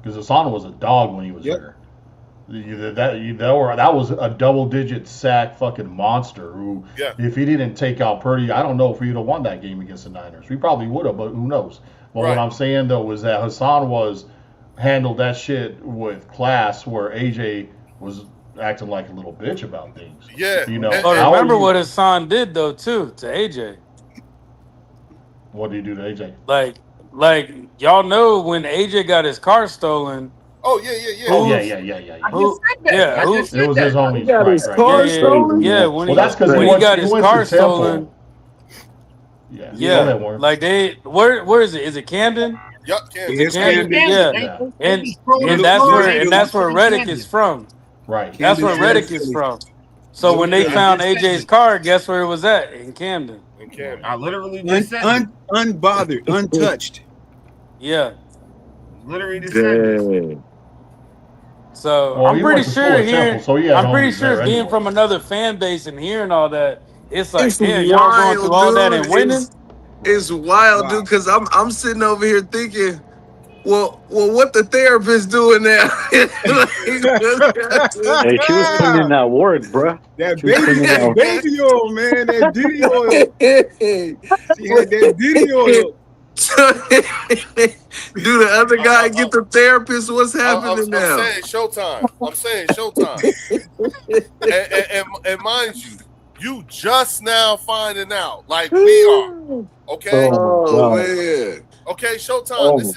because Hassan was a dog when he was there. That was a double-digit sack fucking monster. Who, if he didn't take out Purdy, I don't know if we would have won that game against the Niners. We probably would have, but who knows? But what I'm saying though was that Hassan handled that shit with class, where AJ was acting like a little bitch about things. Yeah. You know. But remember what Hassan did though too to AJ. What did he do to AJ? Like y'all know when AJ got his car stolen. Oh yeah. It was his homies. He got his car stolen. Yeah, when that's because he got his car stolen. Yeah. Like where is it? Is it Camden? Yep, Camden. It's Camden. Yeah. And that's where Reddick is from. Right. That's where Reddick is from. So when they found AJ's car, guess where it was at? In Camden. I literally just said unbothered, untouched. Yeah. Literally just said. So well, I'm pretty sure being anyway. from another fan base and hearing all that, it's like, It's damn, y'all going through all that and winning. It's wild, Wow. dude. Because I'm sitting over here thinking, well, what the therapist doing now? Hey, she was putting in that work, bruh. That She was putting in that that. baby oil, man. That diddy oil. She had that diddy oil. Do the other guy get the therapist? What's happening I'm now? saying Showtime. I'm saying Showtime. and mind you, you just now finding out, like we are. Okay. Oh my Oh god. man. Okay. Showtime. Oh.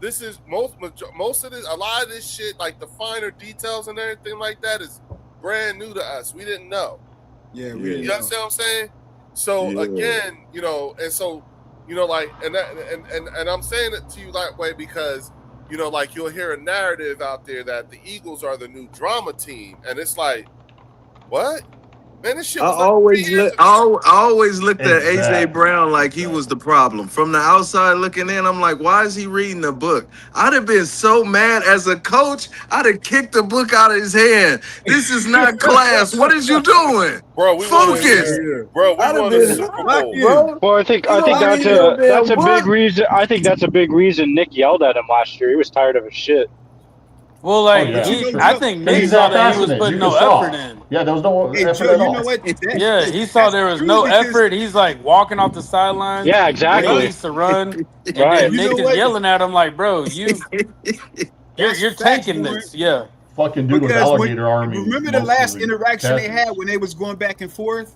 This is most of this. A lot of this shit, like the finer details and everything like that, is brand new to us. We didn't know. Yeah, we Yeah. didn't You know. understand what I'm saying? So Yeah. again, and so like, and I'm saying it to you that way because like you'll hear a narrative out there that the Eagles are the new drama team, and it's like, what? Man, this shit I was like 3 always years look. ago. I always looked at AJ Exactly. Brown like he was the problem. From the outside looking in, I'm like, why is he reading the book? I'd have been so mad as a coach. I'd have kicked the book out of his hand. This is not class. What is you doing? Bro, we won a Focus. we I'd have won a been Super Lock Bowl. in. bro. Well, I think You don't that's read no a damn big book. reason. I think that's a big reason Nick yelled at him last year. He was tired of his shit. Well, like Oh, yeah, you know, I think Because Nick he's saw that he was half-assing it. putting You no can saw. effort in. Yeah, there was no hey effort Joe, at you all. know what? Yeah, he saw there was true no because- effort. He's like walking off the sidelines. Yeah, When exactly. he needs to run, and Right. then You Nick know is what? yelling at him like, "Bro, you're That's you're facts, taking Warren. this." Yeah. Fucking dude with Because when alligator army. remember the last interaction they had when they was going back and forth?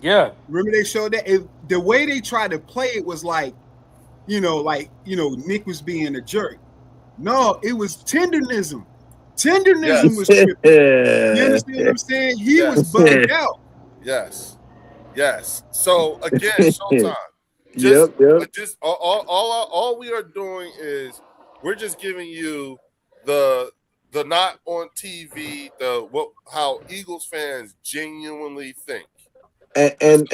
Yeah. Remember they showed that the way they tried to play it was like, Nick was being a jerk. No, it was tendernism. Tendernism was tripping. You understand what I'm saying? He was bugged out. Yes. So again, Showtime. Yep. Just all we are doing is we're just giving you the not on TV, how Eagles fans genuinely think. And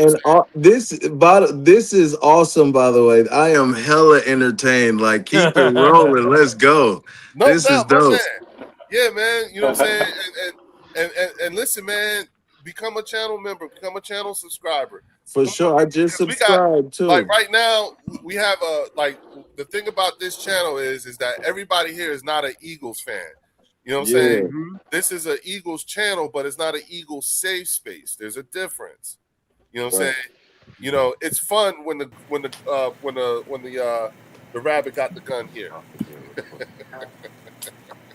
this is awesome, by the way. I am hella entertained. Like, keep it rolling. Let's go. No This is doubt, my dope. man. Yeah, man. You know what I'm saying? And listen, man, become a channel member, become a channel subscriber. For sure. I just subscribed too. Like right now, we have the thing about this channel is that everybody here is not an Eagles fan. You know what I'm saying? Mm-hmm. This is an Eagles channel, but it's not an Eagles safe space. There's a difference. You know what I'm saying? It's fun when the rabbit got the gun here.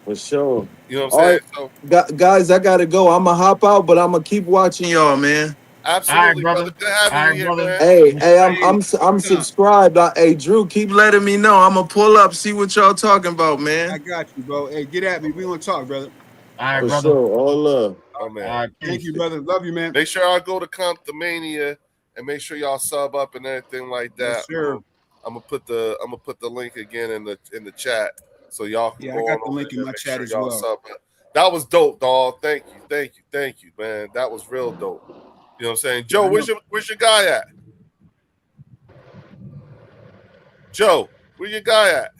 For sure. You know what I'm saying? Right. So, guys, I gotta go. I'm gonna hop out, but I'm gonna keep watching y'all, man. Absolutely, All right, brother. Good having you here, brother. man. Hey, I'm subscribed. Hey, Drew, keep letting me know. I'm gonna pull up, see what y'all talking about, I man. got you, bro. Hey, get at me. We gonna talk, brother. All right, For brother. sure. All love. Oh man. All right, Thank you, brother. Love you, man. Make sure I go to Comptomania and make sure y'all sub up and everything like that. Yes, sir. I'm gonna put the link again in the chat so y'all can Yeah, go I got on the link over in my and make chat sure as y'all well. sub up. That was dope, dog. Thank you, man. That was real dope. You know what I'm saying? Joe, where's your guy at? Joe, where your guy at?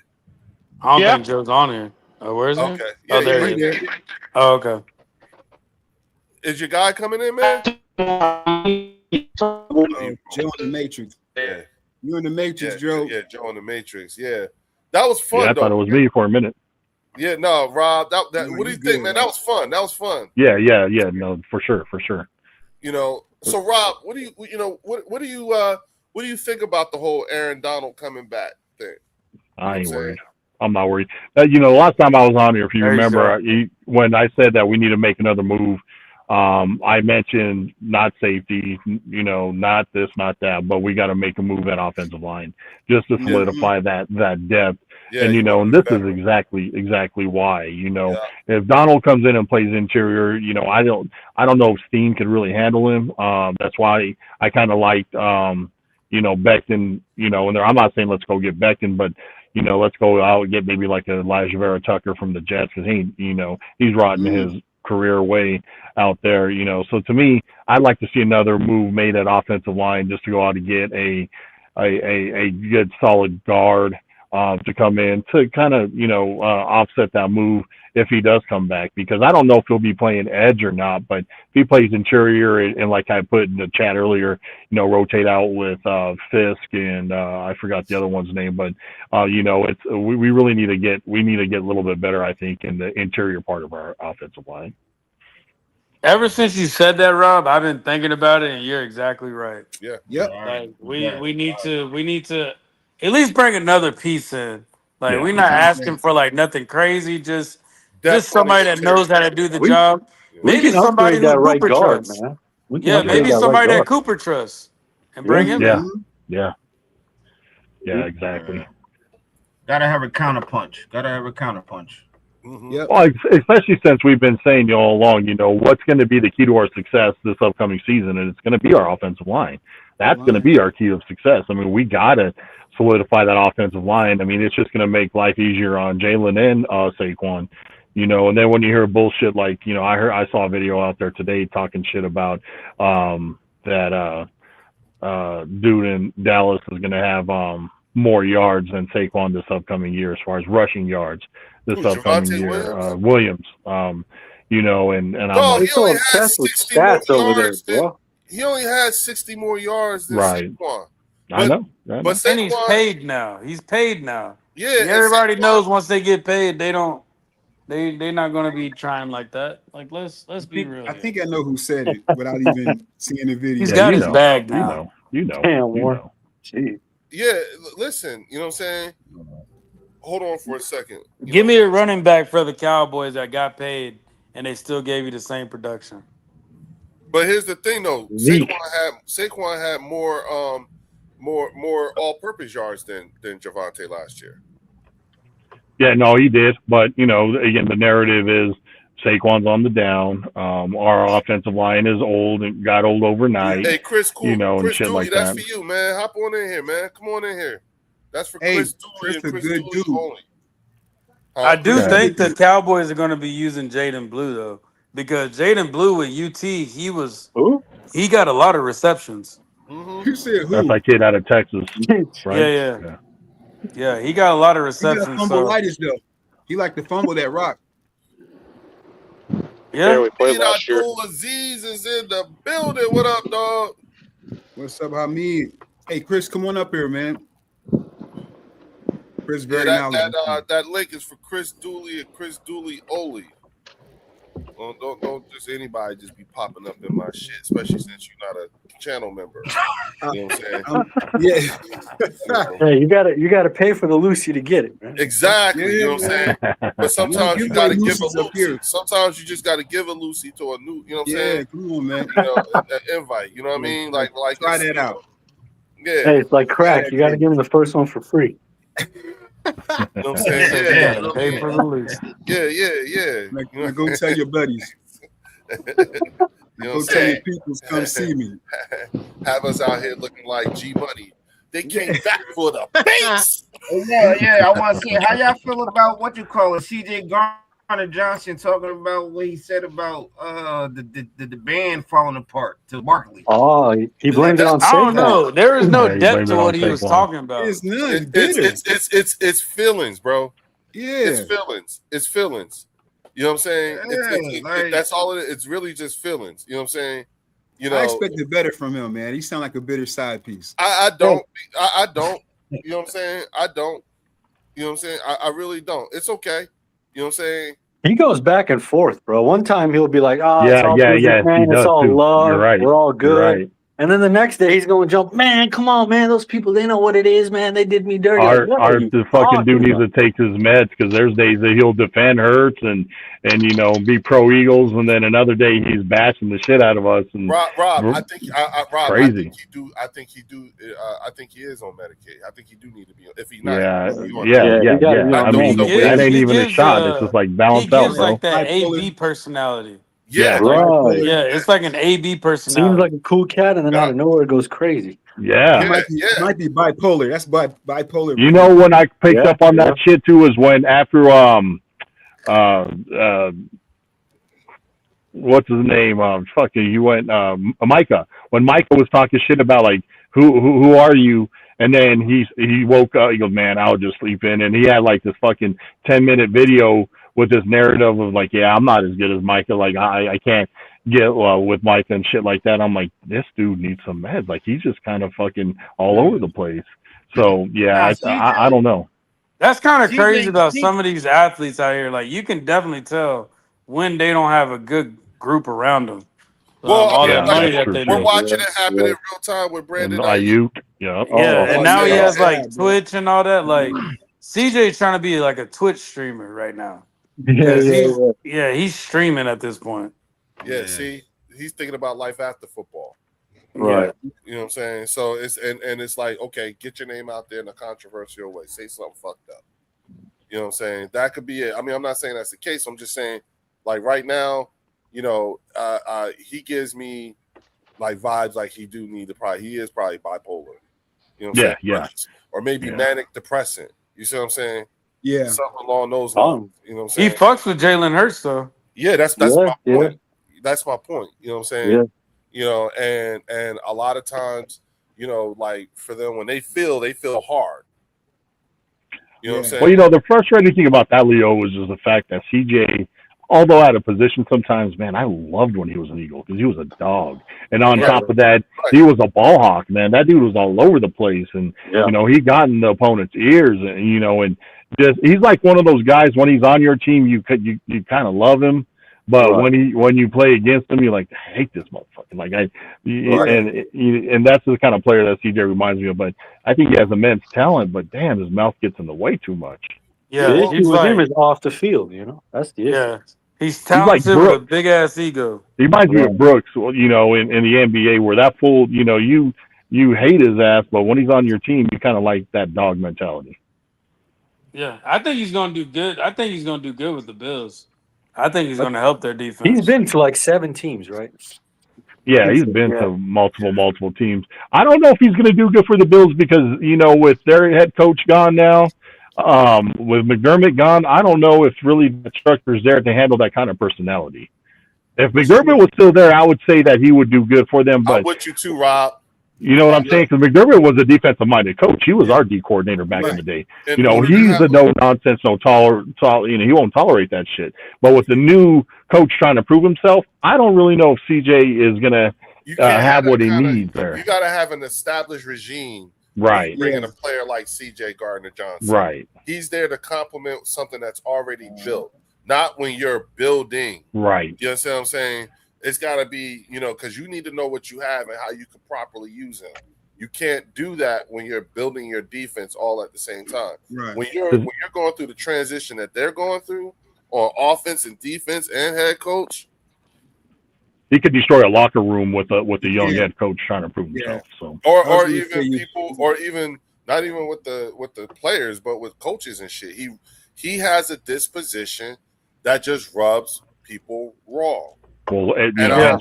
I don't think Joe's on here. Where is he? Okay. Oh, Yeah, there he is. Oh, okay. Is your guy coming in, man? Joe in the Matrix. Yeah. You in the Matrix, Joe. Yeah, Joe in the Matrix. Yeah. That was fun, Yeah, I though. thought it was me for a minute. Yeah, no, Rob. That No, what do you you think, good. man? That was fun. Yeah. No, for sure. So Rob, what do you think about the whole Aaron Donald coming back thing? I ain't worried. I'm not worried. The last time I was on here, if you remember, when I said that we need to make another move, I mentioned not safety, not this, not that, but we got to make a move at offensive line just to solidify that depth. Yeah, and and this is exactly why. If Donald comes in and plays interior, I don't know if Steen could really handle him. That's why I kind of liked Becton. And I'm not saying let's go get Becton, but let's go out and get maybe like a Elijah Vera Tucker from the Jets because he's rotting his career away out there. So to me, I'd like to see another move made at offensive line just to go out and get a good solid guard to come in to kind of, offset that move if he does come back, because I don't know if he'll be playing edge or not, but if he plays interior and like I put in the chat earlier, rotate out with Fisk and I forgot the other one's name, but it's we really need to get a little bit better, I think, in the interior part of our offensive line. Ever since you said that, Rob, I've been thinking about it, and you're exactly right. Yeah. Yep. Like we need to at least bring another piece in. Like Yeah. we're not asking for like nothing crazy, just Depth somebody on the that knows how to do the job. We Maybe can somebody upgrade that who right Cooper guard, trusts. man. We can Yeah, upgrade maybe that somebody right that guard. Cooper trusts and bring him Yeah. in. Yeah, exactly. Gotta have a counterpunch. Mm-hmm. Yep. Well, especially since we've been saying all along, what's going to be the key to our success this upcoming season, and it's going to be our offensive line. That's going to be our key of success. I mean, we got to solidify that offensive line. I mean, it's just going to make life easier on Jalen and Saquon. And then when you hear bullshit like, I saw a video out there today talking shit about that dude in Dallas is going to have more yards than Saquon this upcoming year as far as rushing yards this upcoming Javonte year. Williams? And I'm No, like, he so only has obsessed with 60 more stats over there, yards than bro. he only has 60 more yards than Right. Saquon. I know. But And he's Saquon, paid now. He's paid now. yeah, and Everybody Saquon- knows once they get paid, they're not gonna be trying like that. Like let's be real. I think I know who said it without even seeing the video. He's Yeah, got you his know. bag now. Damn, Warren. Gee. Yeah, listen, you know what I'm saying? Hold on for a second. Give me a running back for the Cowboys that got paid and they still gave you the same production. But here's the thing, though. Zeke. Saquon had more all-purpose yards than Javonte last year. Yeah, no, he did. But, again, the narrative is Saquon's on the down. Our offensive line is old and got old overnight. Hey, Chris Cool, and Chris shit Dooley, like that's that. for you, man. Hop on in here, man. Come on in here. That's for Hey, Chris Dooley and Chris a Chris good Dooley dude. only. I do Yeah. think the Cowboys are gonna be using Jaden Blue though. Because Jaden Blue with UT, Who? he got a lot of receptions. Mm-hmm. You said who? That's that kid out of Texas, right? Yeah, he got a lot of He got receptions. fumbleitis though. He like to fumble that rock. Yeah, we played last year. Abdul Aziz is in the building. What up, dog? What's up, Hamid? Hey, Chris, come on up here, man. Chris, very Yeah, knowledgeable. that link is for Chris Dooley and Chris Dooley Oli. Don't just anybody just be popping up in my shit, especially since you're not a channel member. You know what I'm saying? Yeah. Hey, you gotta pay for the Lucy to get it, man. Exactly. You know what I'm saying? But sometimes you gotta give a Lucy's up Lucy. here. Sometimes you just gotta give a Lucy to a new, you know what I'm Yeah, saying? come on, man. An invite. You know what I mean? Like Try that out. Yeah. Hey, it's like crack. You gotta give him the first one for free. You know what I'm saying? yeah, Yeah. pay for the lease. Yeah. Like, You know go what tell your buddies. You know what Go I'm tell saying? your people, come see me. Have us out here looking like G Money. They came back for the base. Yeah. I want to see how y'all feel about what you call it, CJ Garner Johnson talking about what he said about the band falling apart to Barkley. Oh, he blamed it on I don't Saquon. know. There is no Yeah, he depth blamed to it on what he was Saquon. talking about. It's none. Bitter. It's feelings, bro. Yeah. It's feelings. You know what I'm saying? Yeah, that's all it is. It's really just feelings. You know what I'm saying? You know, I expected better from him, man. He sound like a bitter side piece. I don't. I don't. You know what I'm saying? I don't. You know what I'm saying? I really don't. It's okay. You know what I'm saying? He goes back and forth, bro. One time he'll be like, "Oh, it's all Yeah, business, yes, man. he It's does all too. love. You're right. We're all You're good." right. And then the next day he's going to jump. Man, come on, man. Those people, they know what it is, man. They did me dirty. Like, what are you The fucking dude talking needs to take his meds, because there's days that he'll defend Hurts and be pro Eagles, and then another day he's bashing the shit out of us. And Rob, I think crazy. I think he is on Medicaid. I think he do need to be. If he's not, Yeah. I I mean, He that gives- ain't he even a gives, shot. It's just like He balanced out, gives bro. like that Bipolar. AB personality. yeah, Right. Yeah, it's like an AB personality. Seems like a cool cat, and then out of nowhere it goes crazy. Yeah. Might be bipolar. That's bipolar. You know when I picked Yeah, up on that shit too was when after what's his name? Fucking, you went Micah. When Micah was talking shit about like who are you, and then he woke up. He goes, man, I was just sleeping, and he had like this fucking 10-minute video with this narrative of like, yeah, I'm not as good as Micah. Like I can't get with Micah and shit like that. I'm like, this dude needs some meds. Like he's just kind of fucking all over the place. So yeah, I don't know. That's kind of crazy about CJ, some of these athletes out here. Like you can definitely tell when they don't have a good group around them. Well, I All mean, that Yeah, like money that's that true they we're too. make. watching it happen in real time with And Brandon Ayuk. Ayuk, yeah. Yeah, and now he You know what I'm has saying? like Twitch and all that. Like CJ's trying to be like a Twitch streamer right now Yeah, because yeah, he's streaming at this point. Yeah, see, he's thinking about life after football. right. You know what I'm saying? So it's and it's like, okay, get your name out there in a controversial way. Say something fucked up. You know what I'm saying? That could be it. I mean, I'm not saying that's the case. I'm just saying, like right now, you know, he gives me like vibes like he is probably bipolar. You know what I'm saying? Yeah. Or maybe manic depressant. You see what I'm saying? Yeah. Something along those lines. You know what I'm He saying? fucks with Jalen Hurts though. Yeah, that's Yeah, my yeah. point. That's my point. You know what I'm saying? Yeah. You know, and a lot of times, you know, like for them when they feel hard. You know what I'm saying? Well, you know, the frustrating thing about that, Leo, was just the fact that CJ, although out of position sometimes, man, I loved when he was an Eagle because he was a dog. And on top of that, he was a ball hawk, man. That dude was all over the place. And, you know, he got in the opponent's ears, and, you know, and just he's like one of those guys when he's on your team, you kind of love him. But when you play against him, you're like, I hate this motherfucker. Like and that's the kind of player that CJ reminds me of. But I think he has immense talent. But damn, his mouth gets in the way too much. Yeah, The he's issue with him like, is off the field. You know, that's the issue. yeah, he's He's like talented with a Brooks. big ass ego. He reminds me of Brooks, you know, in the NBA, where that fool, you know, you hate his ass, but when he's on your team, you kind of like that dog mentality. Yeah, I think he's gonna do good. I think he's gonna do good with the Bills. I think he's gonna help their defense. He's been to like 7 teams, right? Yeah, he's been to multiple teams. I don't know if he's going to do good for the Bills because, you know, with their head coach gone now, with McDermott gone, I don't know if really the structure is there to handle that kind of personality. If McDermott was still there, I would say that he would do good for them. But I'm with you too, Rob. you know what I'm saying? Because McDermott was a defensive-minded coach. He was our D coordinator back in the day. And you know, he's a no-nonsense, you know, he won't tolerate that shit. But with the new coach trying to prove himself, I don't really know if CJ is going to have what he needs there. You got to have an established regime. Right. Bringing a player like CJ Gardner-Johnson. Right. He's there to complement something that's already built, not when you're building. Right. You understand what I'm saying? It's got to be, you know, because you need to know what you have and how you can properly use them. You can't do that when you're building your defense all at the same time. Right. When you're going through the transition that they're going through on offense and defense and head coach, he could destroy a locker room with a young head coach trying to prove himself. So or even people, or even not even with the players, but with coaches and shit. He has a disposition that just rubs people wrong. Well,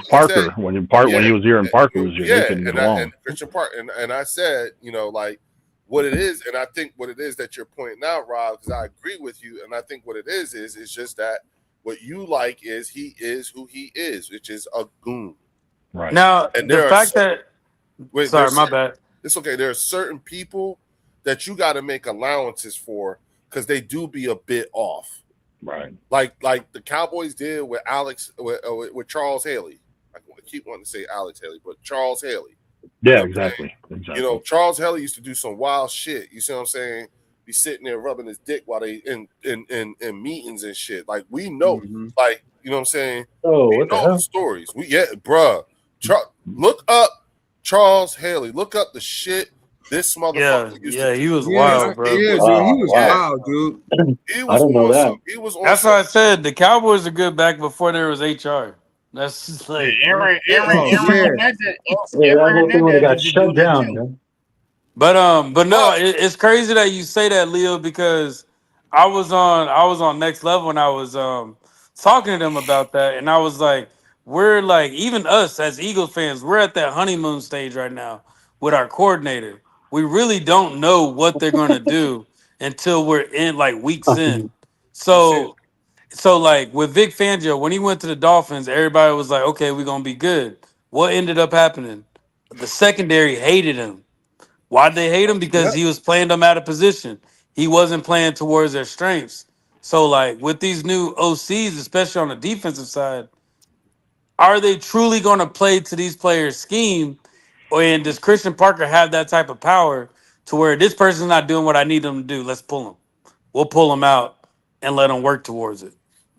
Parker, when he was here in Parker, was here, they couldn't get along. And Christian Park, and I said, you know, like what it is, and I think what it is that you're pointing out, Rob, because I agree with you, and I think what it is just that what you like is he is who he is, which is a goon. Right. Now, and the fact that sorry, my bad. It's okay. There are certain people that you got to make allowances for because they do be a bit off. Right. Like the Cowboys did with with Charles Haley. I keep wanting to say Alex Haley, but Charles Haley. Yeah, you know exactly. You know, Charles Haley used to do some wild shit. You see what I'm saying? Be sitting there rubbing his dick while they in meetings and shit. Like we know, like you know what I'm saying? Oh, we know the stories. Bruh. Look up Charles Haley. Look up the shit. This motherfucker he was wild, bro. Yeah, dude, he was wild, dude. I don't know that. He was on That's why I said the Cowboys are good back before there was HR. That's just like That whole thing would have got shut down, man. But no, it's crazy that you say that, Leo, because I was on Next Level and I was talking to them about that, and I was like, we're like, even us as Eagles fans, we're at that honeymoon stage right now with our coordinator. We really don't know what they're gonna do until we're in like weeks in. So So like with Vic Fangio, when he went to the Dolphins, everybody was like, "Okay, we're gonna be good." What ended up happening? The secondary hated him. Why'd they hate him? Because Yep. he was playing them out of position. He wasn't playing towards their strengths. So like with these new OCs, especially on the defensive side, are they truly going to play to these players' scheme, or and does Christian Parker have that type of power to where this person's not doing what I need them to do? Let's pull him. We'll pull him out and let him work towards it.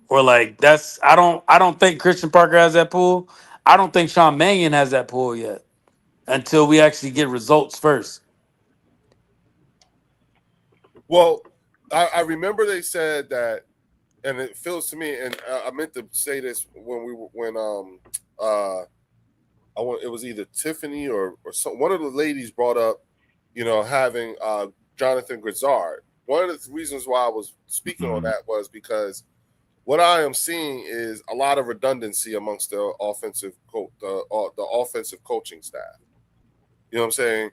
Or like that's I don't think Christian Parker has that pull. I don't think Sean Mannion has that pull yet until we actually get results first. Well, I remember they said that, and it feels to me, and I meant to say this when it was either Tiffany or one of the ladies brought up, having Jonathan Grizzard. One of the reasons why I was speaking on that was because what I am seeing is a lot of redundancy amongst the offensive the offensive coaching staff. You know what I'm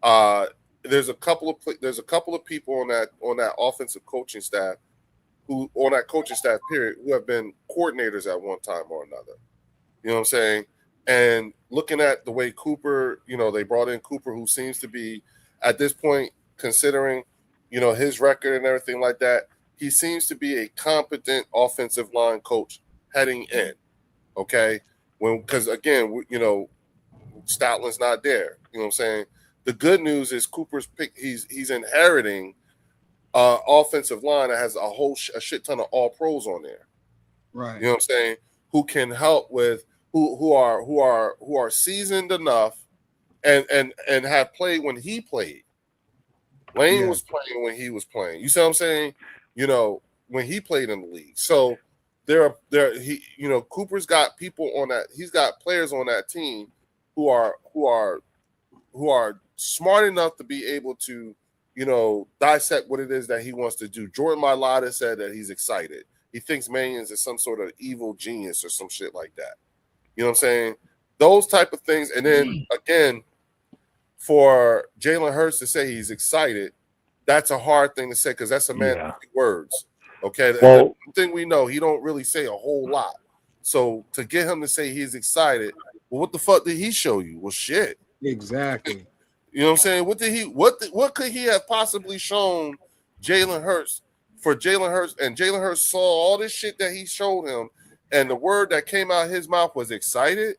saying? There's a couple of people on that offensive coaching staff who period who have been coordinators at one time or another. You know what I'm saying? And looking at the way Cooper, they brought in Cooper, who seems to be at this point, considering, his record and everything like that, he seems to be a competent offensive line coach heading in. Okay, because again, Stoutland's not there. You know what I'm saying? The good news is Cooper's pick. He's inheriting offensive line that has a shit ton of all pros on there. Right. You know what I'm saying? Who can help with who are seasoned enough and have played when he played. Lane was playing when he was playing. You see what I'm saying? When he played in the league. So Cooper's got people on that. He's got players on that team who are smart enough to be able to, dissect what it is that he wants to do. Jordan Mailata said that he's excited. He thinks Mannions is some sort of evil genius or some shit like that. You know what I'm saying? Those type of things. And then again, for Jalen Hurts to say he's excited, that's a hard thing to say because that's a man of few words. Okay. Well, the thing we know, he don't really say a whole lot. So to get him to say he's excited, well, what the fuck did he show you? Well, shit. Exactly. You know what I'm saying? What could he have possibly shown Jalen Hurts for Jalen Hurts? And Jalen Hurts saw all this shit that he showed him, and the word that came out of his mouth was excited.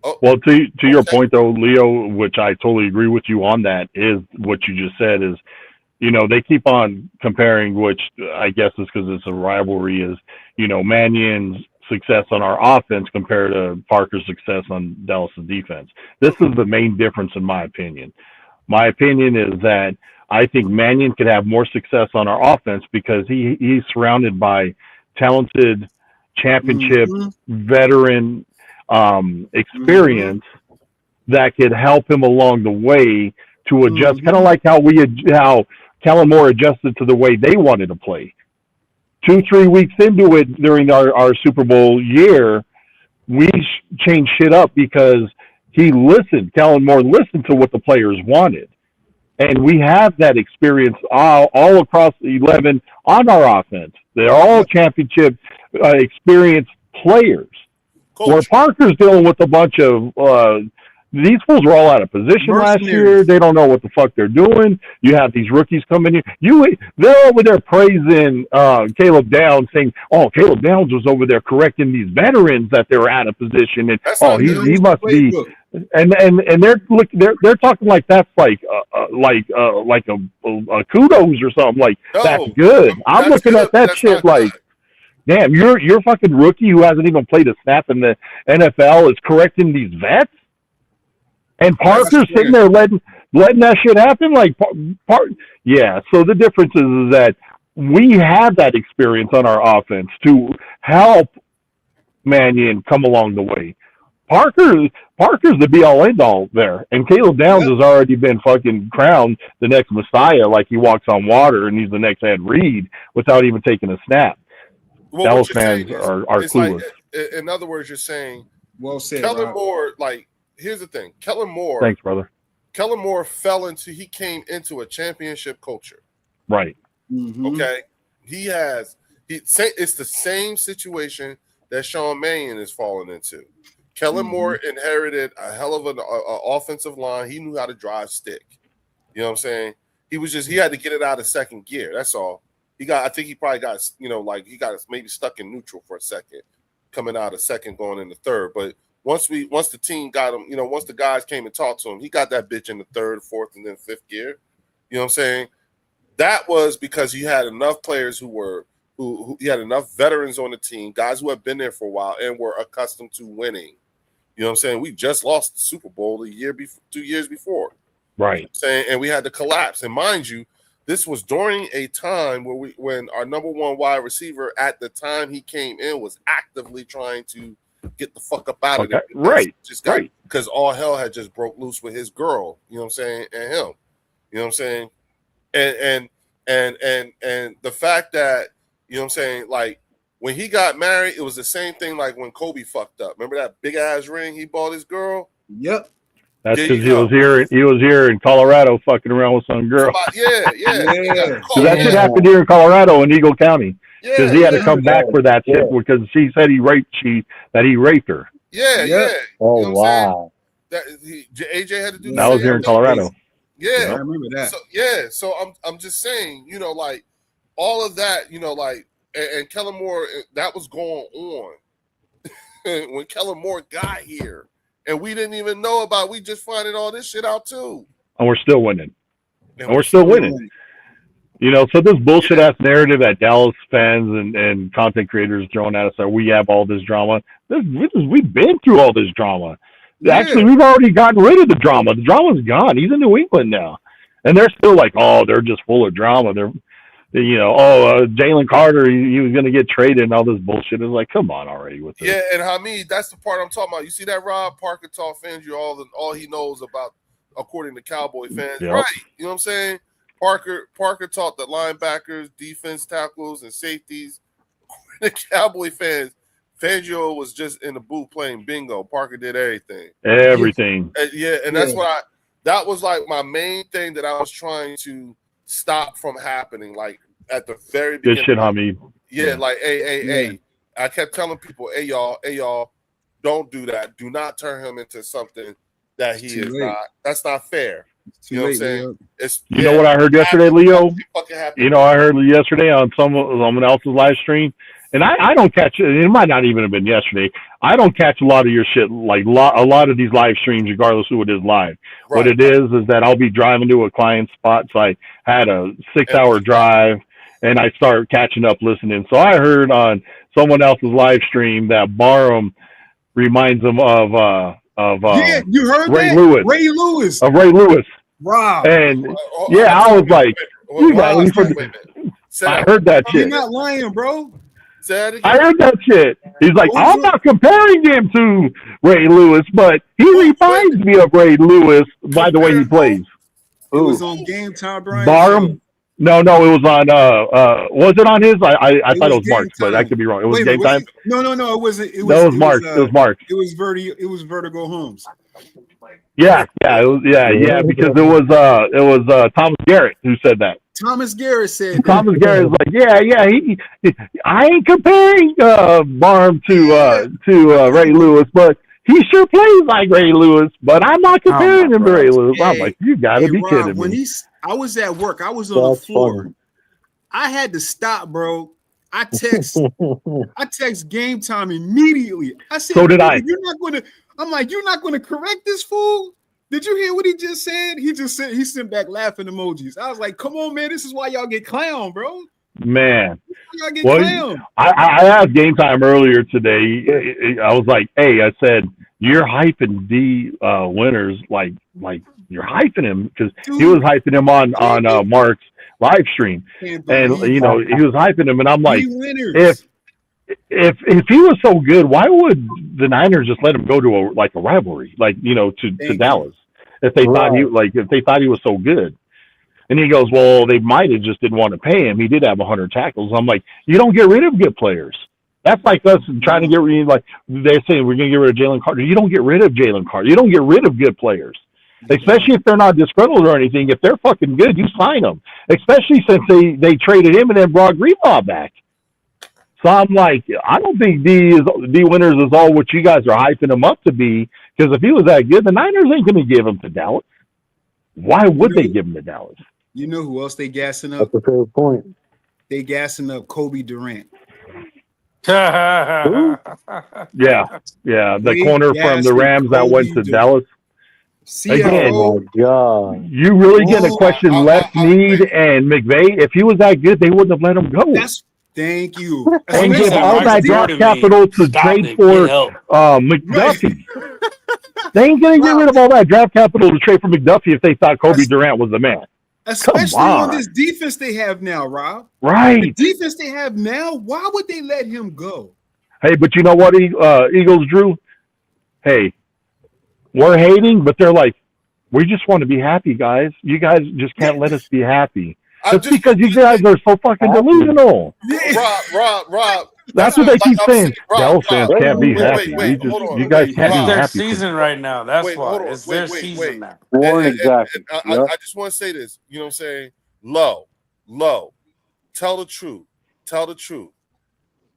Oh, well, to your point though, Leo, which I totally agree with you on, that is what you just said is, they keep on comparing, which I guess is because it's a rivalry, is, Mannion's success on our offense compared to Parker's success on Dallas's defense. This is the main difference in my opinion. My opinion is that I think Mannion could have more success on our offense because he's surrounded by talented championship veteran experience that could help him along the way to adjust, kind of like how Kellen Moore adjusted to the way they wanted to play. 2-3 weeks into it during our Super Bowl year, we changed shit up because Kellen Moore listened to what the players wanted. And we have that experience all across the 11 on our offense. They're all championship experienced players. Where Parker's dealing with a bunch of these fools were all out of position last year. They don't know what the fuck they're doing. You have these rookies coming in. They're over there praising Caleb Downs, saying, "Oh, Caleb Downs was over there correcting these veterans that they were out of position." And he must be. And they're talking like that's like a kudos or something, like that's good. I'm looking at that shit like, damn, you're fucking rookie who hasn't even played a snap in the NFL is correcting these vets, and Parker's sitting there letting that shit happen. Like, yeah. So the difference is that we have that experience on our offense to help Mannion come along the way. Parker's the be-all, end-all there. And Caleb Downs has already been fucking crowned the next Messiah, like he walks on water and he's the next Ed Reed without even taking a snap. Well, Dallas fans are clueless. Like, in other words, you're saying, well said, Kellen Moore, like, here's the thing. Kellen Moore. Thanks, brother. Kellen Moore he came into a championship culture. Right. Okay. He has It's the same situation that Sean Mannion is falling into. Kellen Moore inherited a hell of an offensive line. He knew how to drive stick. You know what I'm saying? He had to get it out of second gear. That's all. I think he probably got, he got maybe stuck in neutral for a second, coming out of second, going into third. But once the team got him, once the guys came and talked to him, he got that bitch in the third, fourth, and then fifth gear. You know what I'm saying? That was because you had enough players who you had enough veterans on the team, guys who have been there for a while and were accustomed to winning. You know what I'm saying? We just lost the Super Bowl 2 years before. Right. You know saying, and we had to collapse. And mind you, this was during a time when our number one wide receiver at the time he came in was actively trying to get the fuck up out of there. Right. Because all hell had just broke loose with his girl, you know what I'm saying, and him. You know what I'm saying? And the fact that, you know what I'm saying, like when he got married, it was the same thing like when Kobe fucked up. Remember that big ass ring he bought his girl? Yep. That's because he was here in Colorado fucking around with some girl. Yeah. So that shit happened here in Colorado in Eagle County. Because he had to come back for that shit because she said he raped her. Yeah. Oh, you know wow. AJ had to do that was here in Colorado. Yeah. I remember that. So I'm just saying, like all of that, like and Kellen Moore, that was going on when Kellen Moore got here. And we didn't even know about. We just finding all this shit out too. And we're still winning. So this bullshit ass narrative that Dallas fans and content creators throwing at us that we have all this drama. We've been through all this drama. Yeah. Actually, we've already gotten rid of the drama. The drama's gone. He's in New England now, and they're still like, oh, they're just full of drama. Jalen Carter, he was going to get traded and all this bullshit. It's like, come on already with this. Yeah, and Hamid, that's the part I'm talking about. You see that Rob Parker taught Fangio all he knows about, according to Cowboy fans, right? You know what I'm saying? Parker taught the linebackers, defense tackles, and safeties. The Cowboy fans, Fangio was just in the booth playing bingo. Parker did everything. That's what that was like my main thing that I was trying to stop from happening, like at the very beginning. Good shit, Hamid. Yeah, like hey. I kept telling people, hey y'all, don't do that. Do not turn him into something that he is not. That's not fair. You know what I'm saying? You know what I heard yesterday, Leo? I heard yesterday on someone else's live stream, and I don't catch it. It might not even have been yesterday. I don't catch a lot of your shit, like a lot of these live streams, regardless of who it is live. Right. What it is that I'll be driving to a client spot. So I had a 6-hour drive, and I start catching up listening. So I heard on someone else's live stream that Barham reminds them of you heard Ray that? Lewis. Ray Lewis. Of Ray Lewis. Wow. And I was like, I heard that shit. You're not lying, bro. I heard that shit. He's like, I'm not comparing him to Ray Lewis, but he reminds me of Ray Lewis by the way he plays. It was on Game Time, Brian. Barham? No, it was on. Was it on his? I thought it was Mark's, but I could be wrong. It was Game Time. No, it wasn't. It was Mark. It was Mark. It was Vertigo Homes. Yeah, because it was Thomas Garrett who said that. Thomas Garrett said. Thomas Garrett was like, I ain't comparing Barham to Ray Lewis, but he sure plays like Ray Lewis. But I'm not comparing him to Ray Lewis. I'm like, you gotta be kidding me. I was at work. I was on the floor. Funny. I had to stop, bro. I text Game Time immediately. I said, so did I. I'm like, you're not gonna correct this fool? Did you hear what he just said? He sent back laughing emojis. I was like, come on, man. This is why y'all get clown, bro. Man. I asked Game Time earlier today. I was like, hey, I said, you're hyping D Winters like you're hyping him because he was hyping him on Mark's live stream. And he was hyping him, and I'm like, if he was so good, why would the Niners just let him go to a rivalry, to Dallas? If they thought he was so good. And he goes, well, they might have just didn't want to pay him. He did have 100 tackles. I'm like, you don't get rid of good players. That's like us trying to get rid of, like they're saying we're going to get rid of Jalen Carter. You don't get rid of Jalen Carter. You don't get rid of good players, especially if they're not disgruntled or anything. If they're fucking good, you sign them, especially since they traded him and then brought Greenlaw back. So I'm like, I don't think D Winters is all what you guys are hyping him up to be. Because if he was that good, the Niners ain't going to give him to Dallas. Why would they give him to Dallas? You know who else they gassing up? That's a fair point. They gassing up Kobe Durant. Yeah. The They corner from the gassing Rams that went to Kobe Dallas. Again, Oh my God. you really going to Oh, question Les Snead and McVay? If he was that good, they wouldn't have let him go. Thank you. And Especially give all Michael that draft Jordan capital mean, to stop trade it, for get help. McDuffie. They ain't going to get rid of all that draft capital to trade for McDuffie if they thought Kobe Durant was the man. Especially on this defense they have now, Rob. Right. The defense they have now, why would they let him go? Hey, but you know what, Eagles, Drew? Hey, we're hating, but they're like, we just want to be happy, guys. You guys just can't let us be happy. It's because you guys are so fucking delusional. Rob. That's what they keep saying. Dallas Rob, fans can't be happy. hold on. You guys can't It's be their happy. season right now. That's Wait, why. hold on. It's their season now. Warren, exactly. I just want to say this. You know what I'm saying? Low. Tell the truth.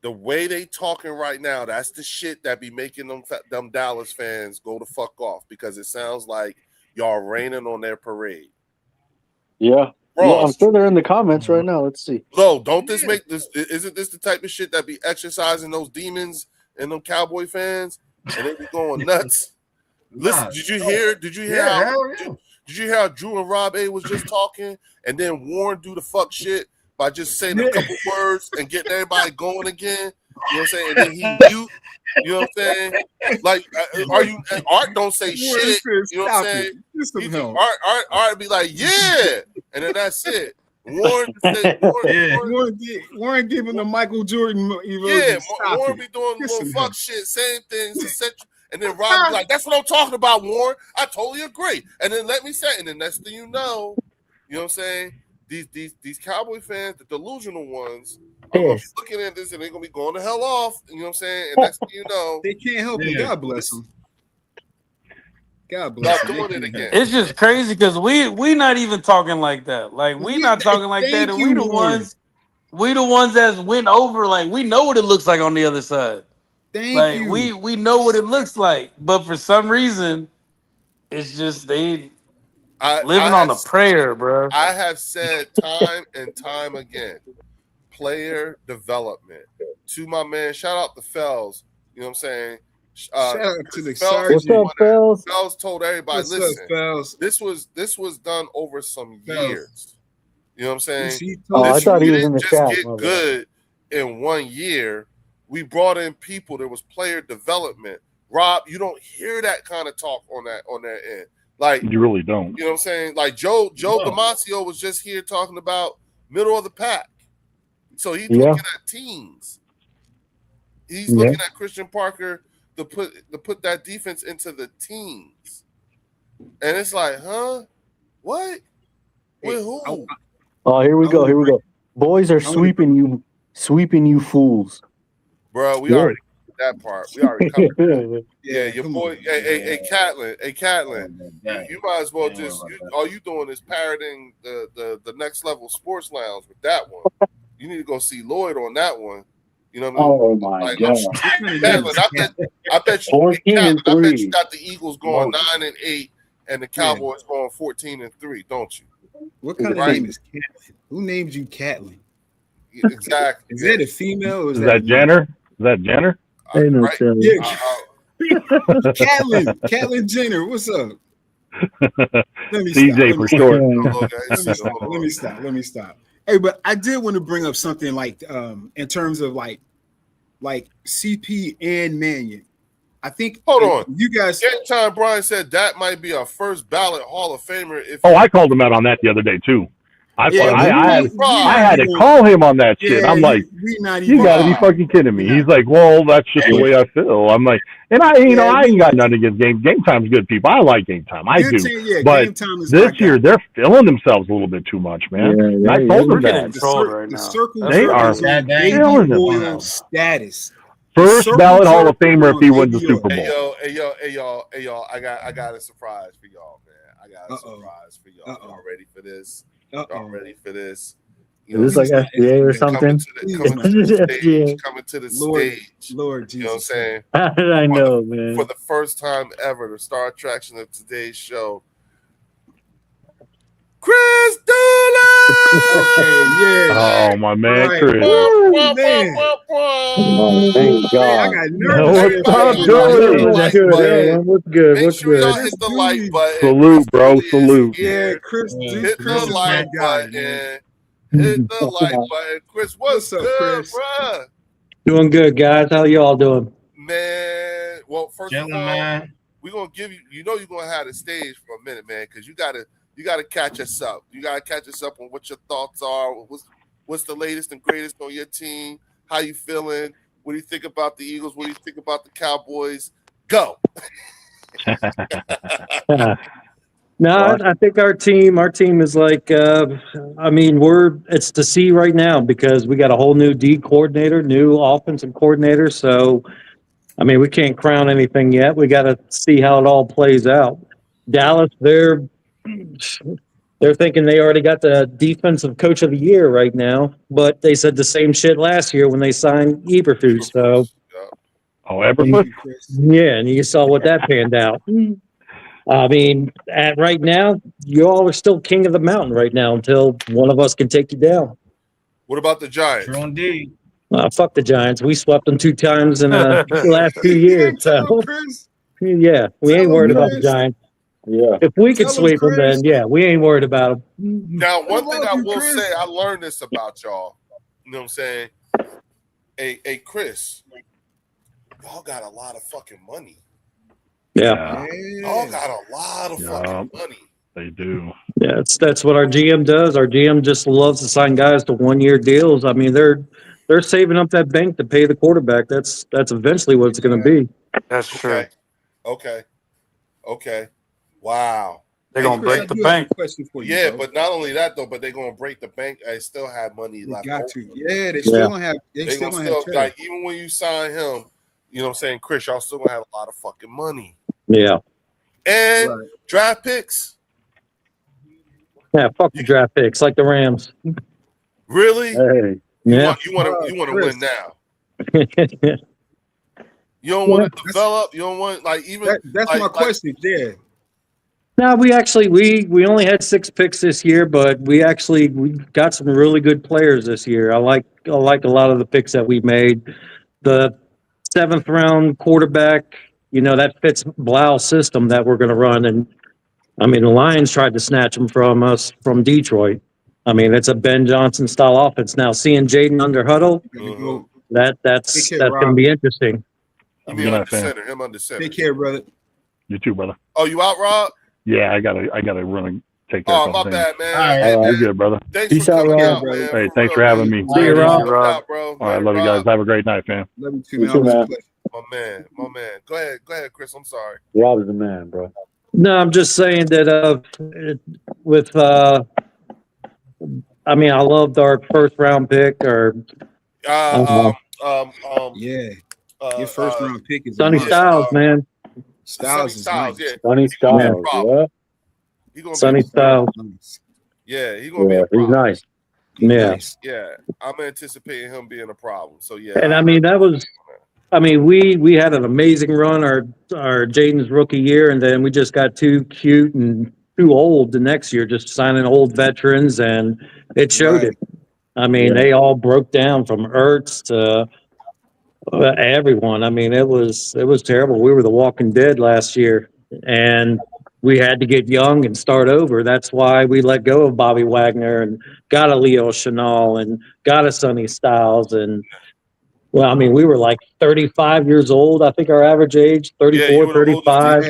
The way they talking right now, that's the shit that be making them Dallas fans go the fuck off, because it sounds like y'all raining on their parade. Yeah. Ross, I'm sure they're in the comments right now. Let's see. Low, don't this make this? Isn't this the type of shit that be exercising those demons and them Cowboy fans, and they be going nuts? Listen, did you hear? Did you hear how Drew and Rob A was just talking, and then Warren do the fuck shit by just saying a couple words and getting everybody going again? You know what I'm saying? And then he mute. You know what I'm saying? Like, Art don't say shit. You know what I'm saying? Art be like, yeah, and then that's it. Warren giving the Michael Jordan. Warren be doing little fuck shit, saying things, and then Rob be like, "That's what I'm talking about, Warren. I totally agree." And then let me say, and then next thing you know what I'm saying? These Cowboy fans, the delusional ones, are gonna be looking at this and they're gonna be going the hell off. You know what I'm saying? And next thing you know, they can't help it. God bless them. God bless them. Doing it again. It's just crazy because we not even talking like that. Like we not talking like that, and we the ones that went over. Like we know what it looks like on the other side. Thank you. We know what it looks like, but for some reason, it's just they living on a prayer, bro. I have said time and time again, player development. To my man, shout out to Fells. You know what I'm saying? Shout out to the Sergeant. What's up, Fells? Fells told everybody, What's listen, up, Fells? this was done over some years. You know what I'm saying? I thought he was in the chat. Get good in 1 year. We brought in people. There was player development. Rob, you don't hear that kind of talk on that end. Like you really don't. You know what I'm saying? Like Joe Damasio was just here talking about middle of the pack. So he's looking at teams. He's looking at Christian Parker to put that defense into the teams. And it's like, huh? What? With who? Oh, here we go. Boys are sweeping you fools. Bro, we already did that part. We already covered. Yeah, your boy. Hey, Catlin. You might as well just. All you doing is parroting the next level sports lounge with that one. You need to go see Lloyd on that one. You know what I mean? Oh my God! Catlin, I bet you got the Eagles going 9-8 and the Cowboys going 14-3, don't you? What kind of name is Catlin? Who named you Catlin? Exactly. Is that a female? Or is that Jenner? Is that Jenner? Right? Catlin Jenner. What's up? CJ for short. Let me stop. Hey, but I did want to bring up something like in terms of like CP and Mannion. I think. Hold on, you guys. Game time. Brian said that might be a first ballot Hall of Famer. I called him out on that the other day too. I had to call him on that shit. I'm like, you got to be fucking kidding me. He's like, well, that's just the way I feel. I'm like, and I ain't got nothing against Game Time's good people. I like Game Time. I do. But this year, they're feeling themselves a little bit too much, man. I told them that. They are feeling themselves. Status. First ballot Hall of Famer if he wins the Super Bowl. Hey, y'all. I got a surprise for y'all, man. I got a surprise for y'all. Y'all ready for this? Y'all ready for this? You know, Is this like FBA or something? coming to the stage, coming to the stage. Lord Jesus. You know what I'm saying? How did I know, man? For the first time ever, the star attraction of today's show, Chris Dooley! Okay, yeah. Oh, my man, Right. Chris. Woo, man. Oh, thank God. I got nervous. What's up, Hit Dooley? the like Good, button. everyone. What's good? Make What's sure y'all good? hit the like button. Salute, bro. Chris Dooley is Salute. here. Yeah, Chris Hit Chris the is like my guy, button. man. Hit the like button. Chris, what's up, good, Chris? bruh? Doing good, guys. How y'all doing? Man, well, first of all, man. we're gonna give you. You know, you're gonna have the stage for a minute, man, because you gotta catch us up. You gotta catch us up on what your thoughts are. What's the latest and greatest on your team? How you feeling? What do you think about the Eagles? What do you think about the Cowboys? Go. No, I think our team is like, I mean, it's to see right now because we got a whole new D coordinator, new offensive coordinator. So, I mean, we can't crown anything yet. We got to see how it all plays out. Dallas, they're thinking they already got the defensive coach of the year right now, but they said the same shit last year when they signed Eberflus. So, Oh, Eberflus? yeah, and you saw what that panned out. I mean, right now, you all are still king of the mountain right now until one of us can take you down. What about the Giants? True indeed. Fuck the Giants. We swept them 2 times in the last 2 years. So, yeah, we ain't worried about the Giants. Yeah. If we could sweep them, then yeah, we ain't worried about them. Now, one thing I will say, I learned this about y'all. You know what I'm saying? Hey, Chris, y'all got a lot of fucking money. Yeah. Y'all got a lot of fucking money. They do. Yeah, that's what our GM does. Our GM just loves to sign guys to 1-year deals. I mean, they're saving up that bank to pay the quarterback. That's eventually what it's going to be. That's true. Okay. Wow. They're gonna break the bank. Question for you, Yeah, bro. but not only that though, but they're gonna break the bank. I still have money left. Got to. Yeah, they still gonna have. They still gonna have. Like even when you sign him, you know what I'm saying, Chris, y'all still gonna have a lot of fucking money. Yeah. And draft picks. Yeah, fuck the draft picks like the Rams. Really? Hey. You want to win now. You don't want to develop. You don't want like even. That's like, my question. Yeah. No, we actually we only had 6 picks this year, but we got some really good players this year. I like a lot of the picks that we made. The 7th round quarterback, you know, that fits Blau's system that we're going to run. And I mean, the Lions tried to snatch him from us from Detroit. I mean, it's a Ben Johnson style offense. Now seeing Jaden under huddle, that's going to be interesting. You mean under center? Him under center. Take care, brother. You too, brother. Oh, you out, Rob? Yeah, I gotta really take care of my things. bad, man. All right, you're good, brother. Thanks for coming out, man. Man. Hey, thanks for having me. See you, Rob. Bro. All right, love you guys. Have a great night, fam. Love you too, man. My man. Go ahead, Chris. I'm sorry. Rob's the man, bro. No, I'm just saying that I mean, I loved our 1st round pick. Your 1st round pick is Sonny Styles, man. Styles is nice. Yeah. Sonny Styles, yeah. Sonny Styles. Yeah, he's gonna be a problem. He's nice. Yeah. Yeah, I'm anticipating him being a problem. So yeah. And I mean, we had an amazing run our Jaden's rookie year, and then we just got too cute and too old the next year, just signing old veterans, and it showed it. I mean, they all broke down from Ertz to everyone. I mean, it was terrible. We were the Walking Dead last year, and we had to get young and start over. That's why we let go of Bobby Wagner and got a Leo Chenal and got a Sonny Styles. And, well, I mean, we were like 35 years old. I think our average age, 34, 35.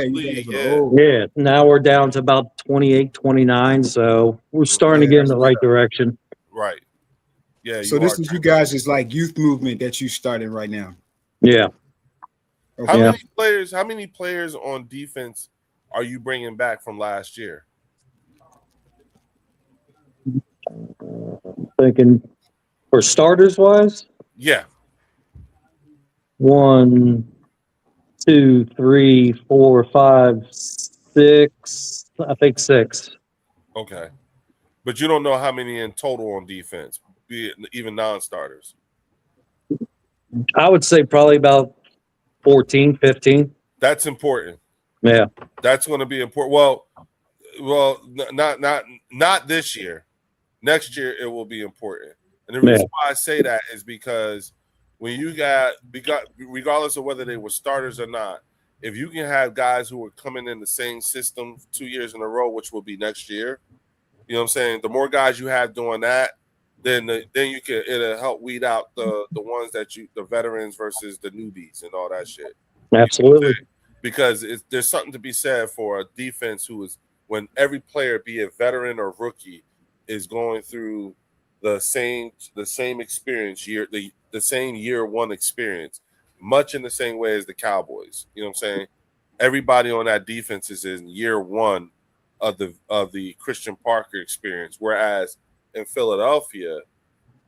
Yeah, now we're down to about 28, 29. So we're starting to get in the right direction. Right. Yeah. So this is you guys' like youth movement that you started right now. Yeah. Okay. How many players on defense are you bringing back from last year? Thinking for starters wise? Yeah. 1, 2, 3, 4, 5, 6. I think 6. Okay. But you don't know how many in total on defense. be it even non-starters? I would say probably about 14, 15. That's important. Yeah. That's going to be important. Well, not this year. Next year it will be important. And the reason why I say that is because when you got regardless of whether they were starters or not, if you can have guys who are coming in the same system 2 years in a row, which will be next year, you know what I'm saying? The more guys you have doing that, then it'll help weed out the ones the veterans versus the newbies and all that shit. Absolutely. You know, because there's something to be said for a defense who is, when every player, be it veteran or rookie, is going through the same experience the same year one experience, much in the same way as the Cowboys. You know what I'm saying? Everybody on that defense is in year one of the Christian Parker experience, whereas in Philadelphia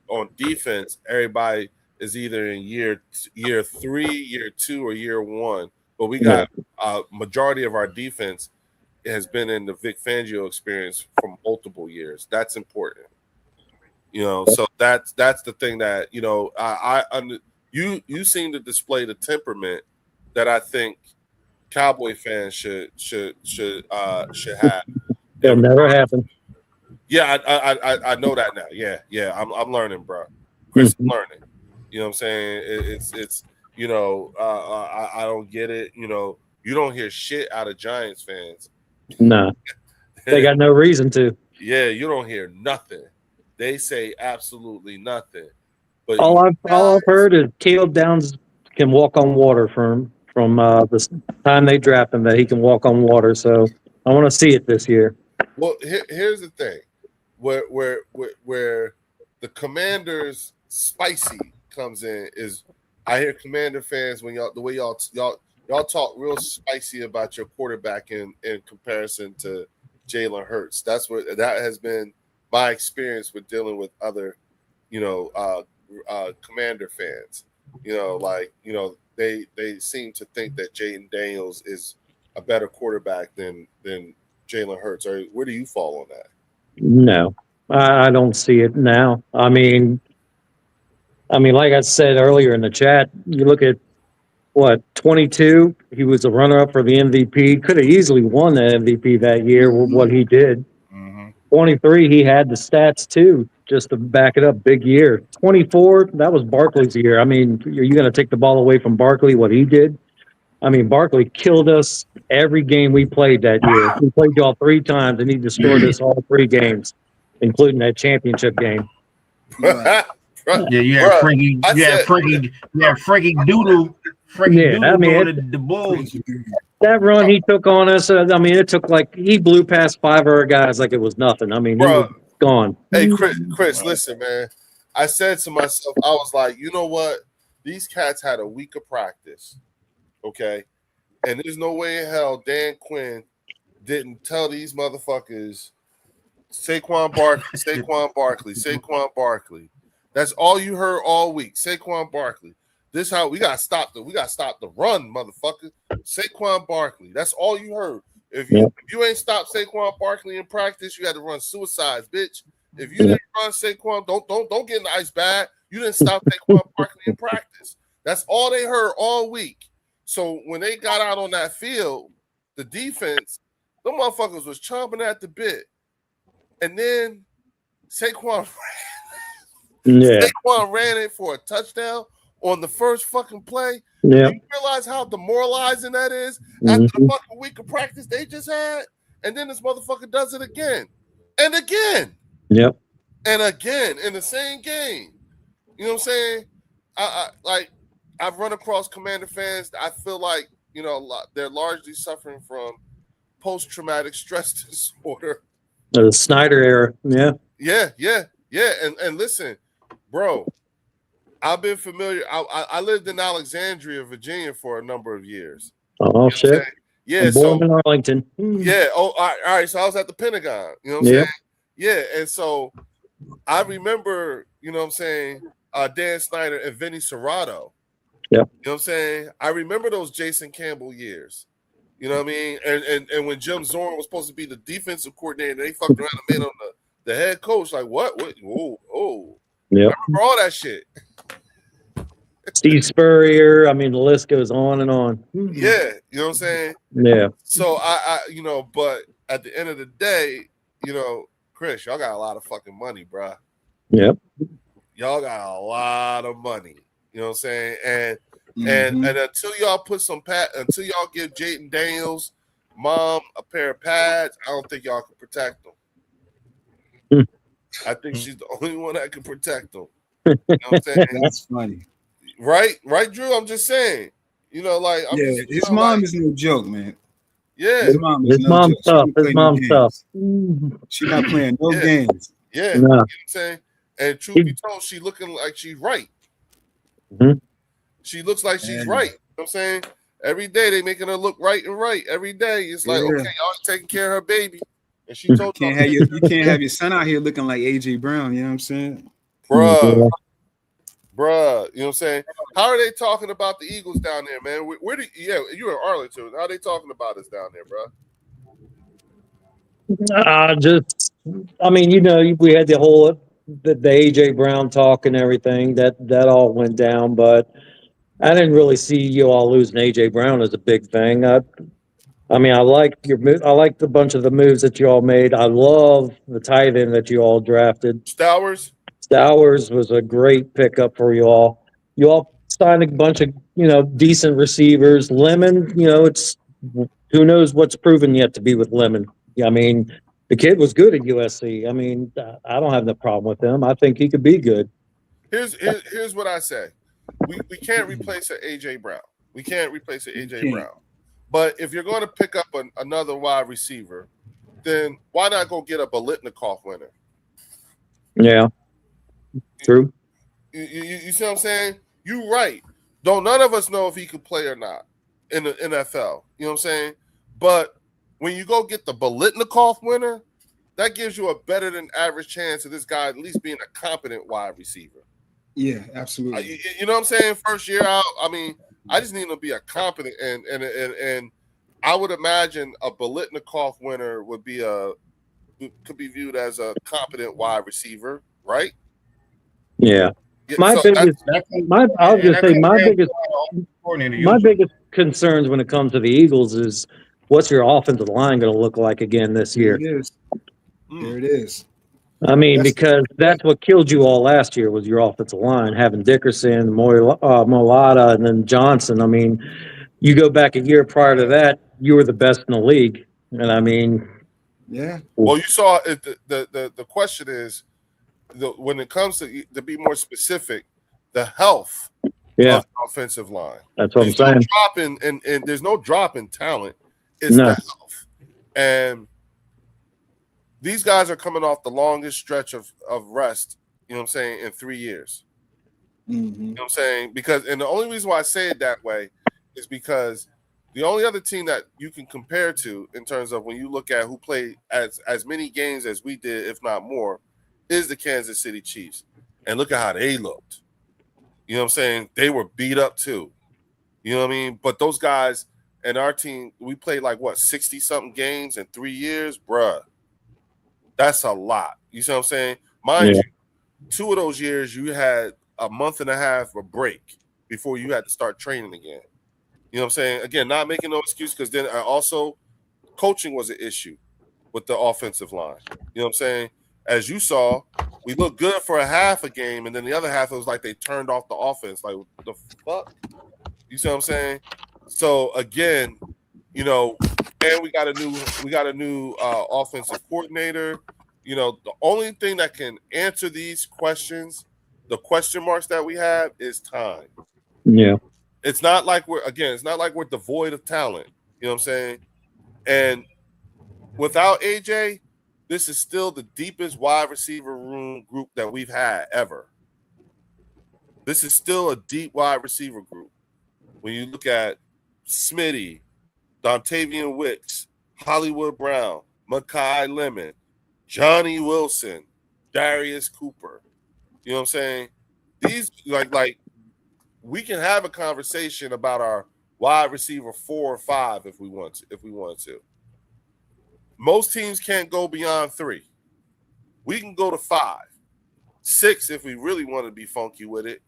on defense, everybody is either in year 3, year 2, or year 1. But we got a majority of our defense has been in the Vic Fangio experience for multiple years. That's important. You know, so that's the thing that, you know, you seem to display the temperament that I think Cowboy fans should have. It'll never happen. Yeah, I know that now. Yeah, I'm learning, bro. Chris, I'm learning. You know what I'm saying? It's you know, I don't get it. You know, you don't hear shit out of Giants fans. No, they got no reason to. Yeah, you don't hear nothing. They say absolutely nothing. But all I've heard is Caleb Downs can walk on water from the time they draft him, that he can walk on water. So I want to see it this year. Well, here's the thing, where the Commanders spicy comes in is, I hear Commander fans when y'all talk real spicy about your quarterback in comparison to Jalen Hurts. That has been my experience with dealing with other, you know, Commander fans. You know, like, you know, they seem to think that Jaden Daniels is a better quarterback than Jalen Hurts. Or where do you fall on that? No, I don't see it now. I mean, like I said earlier in the chat, you look at 22. He was a runner-up for the MVP. Could have easily won the MVP that year with what he did. 23, he had the stats too, just to back it up. Big year. 24, that was Barkley's year. I mean, are you going to take the ball away from Barkley, what he did? I mean, Barkley killed us every game we played that year. We played y'all 3 times, and he destroyed us all 3 games, including that championship game. Yeah, you had Frankie Doodle. I mean, the Bulls. That run he took on us, I mean, it took he blew past 5 of our guys like it was nothing. I mean, he was gone. Hey, Chris, listen, man. I said to myself, I was like, you know what? These cats had a week of practice, okay? And there's no way in hell Dan Quinn didn't tell these motherfuckers, Saquon Barkley. That's all you heard all week, Saquon Barkley. This how we gotta stop the run, motherfucker. Saquon Barkley. That's all you heard. If you ain't stopped Saquon Barkley in practice, you had to run suicides, bitch. If you didn't run Saquon, don't get in the ice bag. You didn't stop Saquon Barkley in practice. That's all they heard all week. So when they got out on that field, the defense, the motherfuckers was chomping at the bit. And then Saquon ran it for a touchdown on the first fucking play. Yeah. You realize how demoralizing that is after the fucking week of practice they just had? And then this motherfucker does it again. And again. Yep. And again in the same game. You know what I'm saying? I've run across Commander fans. I feel like, you know, they're largely suffering from post-traumatic stress disorder. The Snyder era. Yeah. Yeah. And listen, bro, I've been familiar. I lived in Alexandria, Virginia for a number of years. Oh, shit. Yeah. Born in Arlington. Yeah. Oh, all right. So I was at the Pentagon. You know what I'm saying? Yeah. And so I remember, you know what I'm saying, Dan Snyder and Vinny Serrato. Yeah. You know what I'm saying? I remember those Jason Campbell years. You know what I mean? And when Jim Zorn was supposed to be the defensive coordinator, they fucked around and made him the head coach. Like, what? Whoa. Yep. I remember all that shit. Steve Spurrier. I mean, the list goes on and on. Yeah, you know what I'm saying? Yeah. So I but at the end of the day, Chris, y'all got a lot of fucking money, bruh. Yep. Y'all got a lot of money. You know what I'm saying? And until y'all put until y'all give Jaden Daniels mom a pair of pads, I don't think y'all can protect them. I think she's the only one that can protect them. You know what I'm saying? That's funny. Right, Drew? I'm just saying. His mom is no joke, man. Yeah. His mom is His no mom's joke. tough. His mom's tough. She's not playing no games. Yeah. No. You know what I'm saying? And truth be told, she looking like she's right. Mm-hmm. She looks like she's right. You know what I'm saying? Every day they making her look right and right. Every day it's like, okay, y'all taking care of her baby. And she told you can't have your son out here looking like AJ Brown, you know what I'm saying? Bruh, you know what I'm saying? How are they talking about the Eagles down there, man? You in Arlington. How are they talking about us down there, bro? We had the whole the AJ Brown talk and everything that all went down, but I didn't really see you all losing AJ Brown as a big thing. I like I like the bunch of the moves that you all made. I love the tight end that you all drafted. Stowers was a great pickup for you all. You all signed a bunch of decent receivers. Lemon, it's who knows what's proven yet to be with Lemon. I mean, the kid was good at USC. I mean, I don't have no problem with him. I think he could be good. Here's what I say. We can't replace an AJ Brown. We can't replace an AJ Brown. But if you're going to pick up another wide receiver, then why not go get a Bolitnikoff winner? Yeah, true. You see what I'm saying? You're right. None of us know if he could play or not in the NFL. You know what I'm saying? But when you go get the Bolitnikoff winner, that gives you a better than average chance of this guy at least being a competent wide receiver. Yeah, absolutely. You know what I'm saying? First year out, I just need him to be a competent and I would imagine a Bolitnikoff winner could be viewed as a competent wide receiver, right? Yeah. My biggest concerns when it comes to the Eagles is what's your offensive line going to look like again this year? There it is. I mean, because that's what killed you all last year was your offensive line, having Dickerson, Molata, and then Johnson. I mean, you go back a year prior to that, you were the best in the league. And I mean, yeah. Well, you saw it. The question is, when it comes to be more specific, the health of the offensive line. That's what I'm saying. There's no drop in talent. It's the health. And these guys are coming off the longest stretch of rest, you know what I'm saying, in 3 years. Mm-hmm. You know what I'm saying? And the only reason why I say it that way is because the only other team that you can compare to in terms of when you look at who played as many games as we did, if not more, is the Kansas City Chiefs. And look at how they looked. You know what I'm saying? They were beat up too. You know what I mean? But those guys and our team, we played 60-something games in 3 years, bruh. That's a lot. You see what I'm saying? Mind you, 2 of those years you had a month and a half of break before you had to start training again. You know what I'm saying? Again, not making no excuse because then also coaching was an issue with the offensive line. You know what I'm saying? As you saw, we looked good for a half a game, and then the other half it was like they turned off the offense. Like, what the fuck? You see what I'm saying? So again, and we got a new offensive coordinator. The only thing that can answer these questions, the question marks that we have, is time. Yeah. It's not like we're devoid of talent. You know what I'm saying? And without AJ, this is still the deepest wide receiver room group that we've had ever. This is still a deep wide receiver group. When you look at Smitty, Dontavian Wicks, Hollywood Brown, Mekhi Lemon, Johnny Wilson, Darius Cooper. You know what I'm saying? These like we can have a conversation about our wide receiver 4 or 5 if we wanted to. Most teams can't go beyond 3. We can go to 5. 6 if we really want to be funky with it.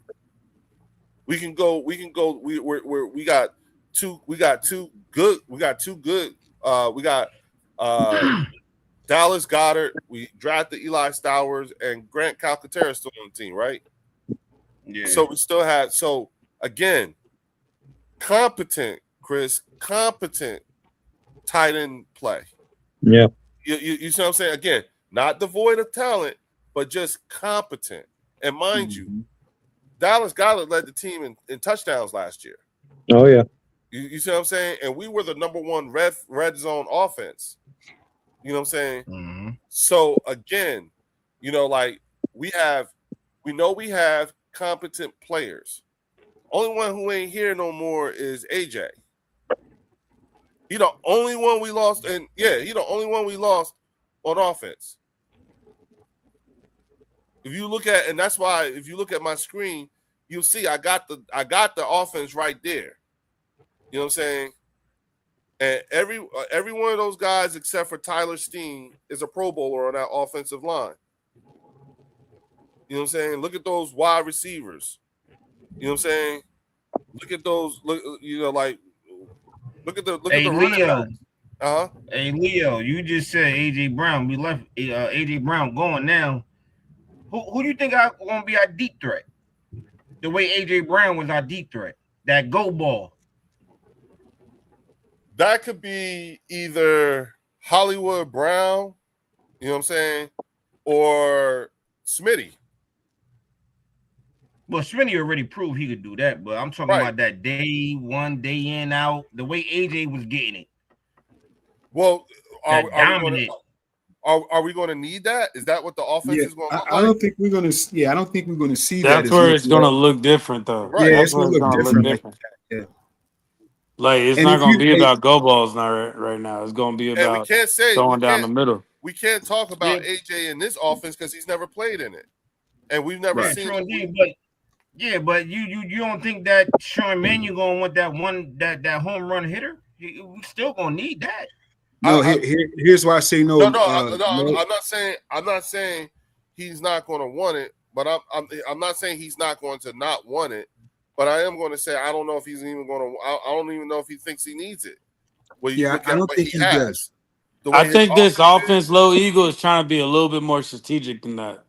We got two good. We got Dallas Goedert. We drafted Eli Stowers and Grant Calcaterra still on the team, right? Yeah. So we still had again, competent tight end play. Yeah. You see what I'm saying? Again, not devoid of talent, but just competent. And mind you, Dallas Goedert led the team in touchdowns last year. Oh yeah. You see what I'm saying? And we were the number one red zone offense. You know what I'm saying? Mm-hmm. So again, like we have competent players. Only one who ain't here no more is AJ. He the only one we lost, and he the only one we lost on offense. If you look at, and that's why if you look at my screen, you'll see I got the offense right there. You know what I'm saying? And every one of those guys except for Tyler Steen is a Pro Bowler on that offensive line. You know what I'm saying? Look at those wide receivers. You know what I'm saying? Look at those. Look at the running backs. Hey Leo, you just said AJ Brown. We left AJ Brown going now. Who do you think are going to be our deep threat? The way AJ Brown was our deep threat, that go ball. That could be either Hollywood Brown, you know what I'm saying, or Smitty. Well, Smitty already proved he could do that, but I'm talking about that day one, day in, out, the way AJ was getting it. Well, are we going to need that? Is that what the offense is going to look like? I don't think we're going to. Yeah, I don't think we're going to see that. That's where it's going to look different, though. Right. Yeah, that's where it's going to look different. Like it's not going to be about go balls now. Right now, it's going to be about going down the middle. We can't talk about AJ in this offense because he's never played in it, and we've never seen. But you don't think that Sean Mannion going to want that home run hitter? We still going to need that. No, here's why I say no. I'm not saying he's not going to want it, but I'm not saying he's not going to not want it. But I am going to say I don't know if he's even going to. I don't even know if he thinks he needs it. I don't think he does. I think this offense, Low Eagle, is trying to be a little bit more strategic than that.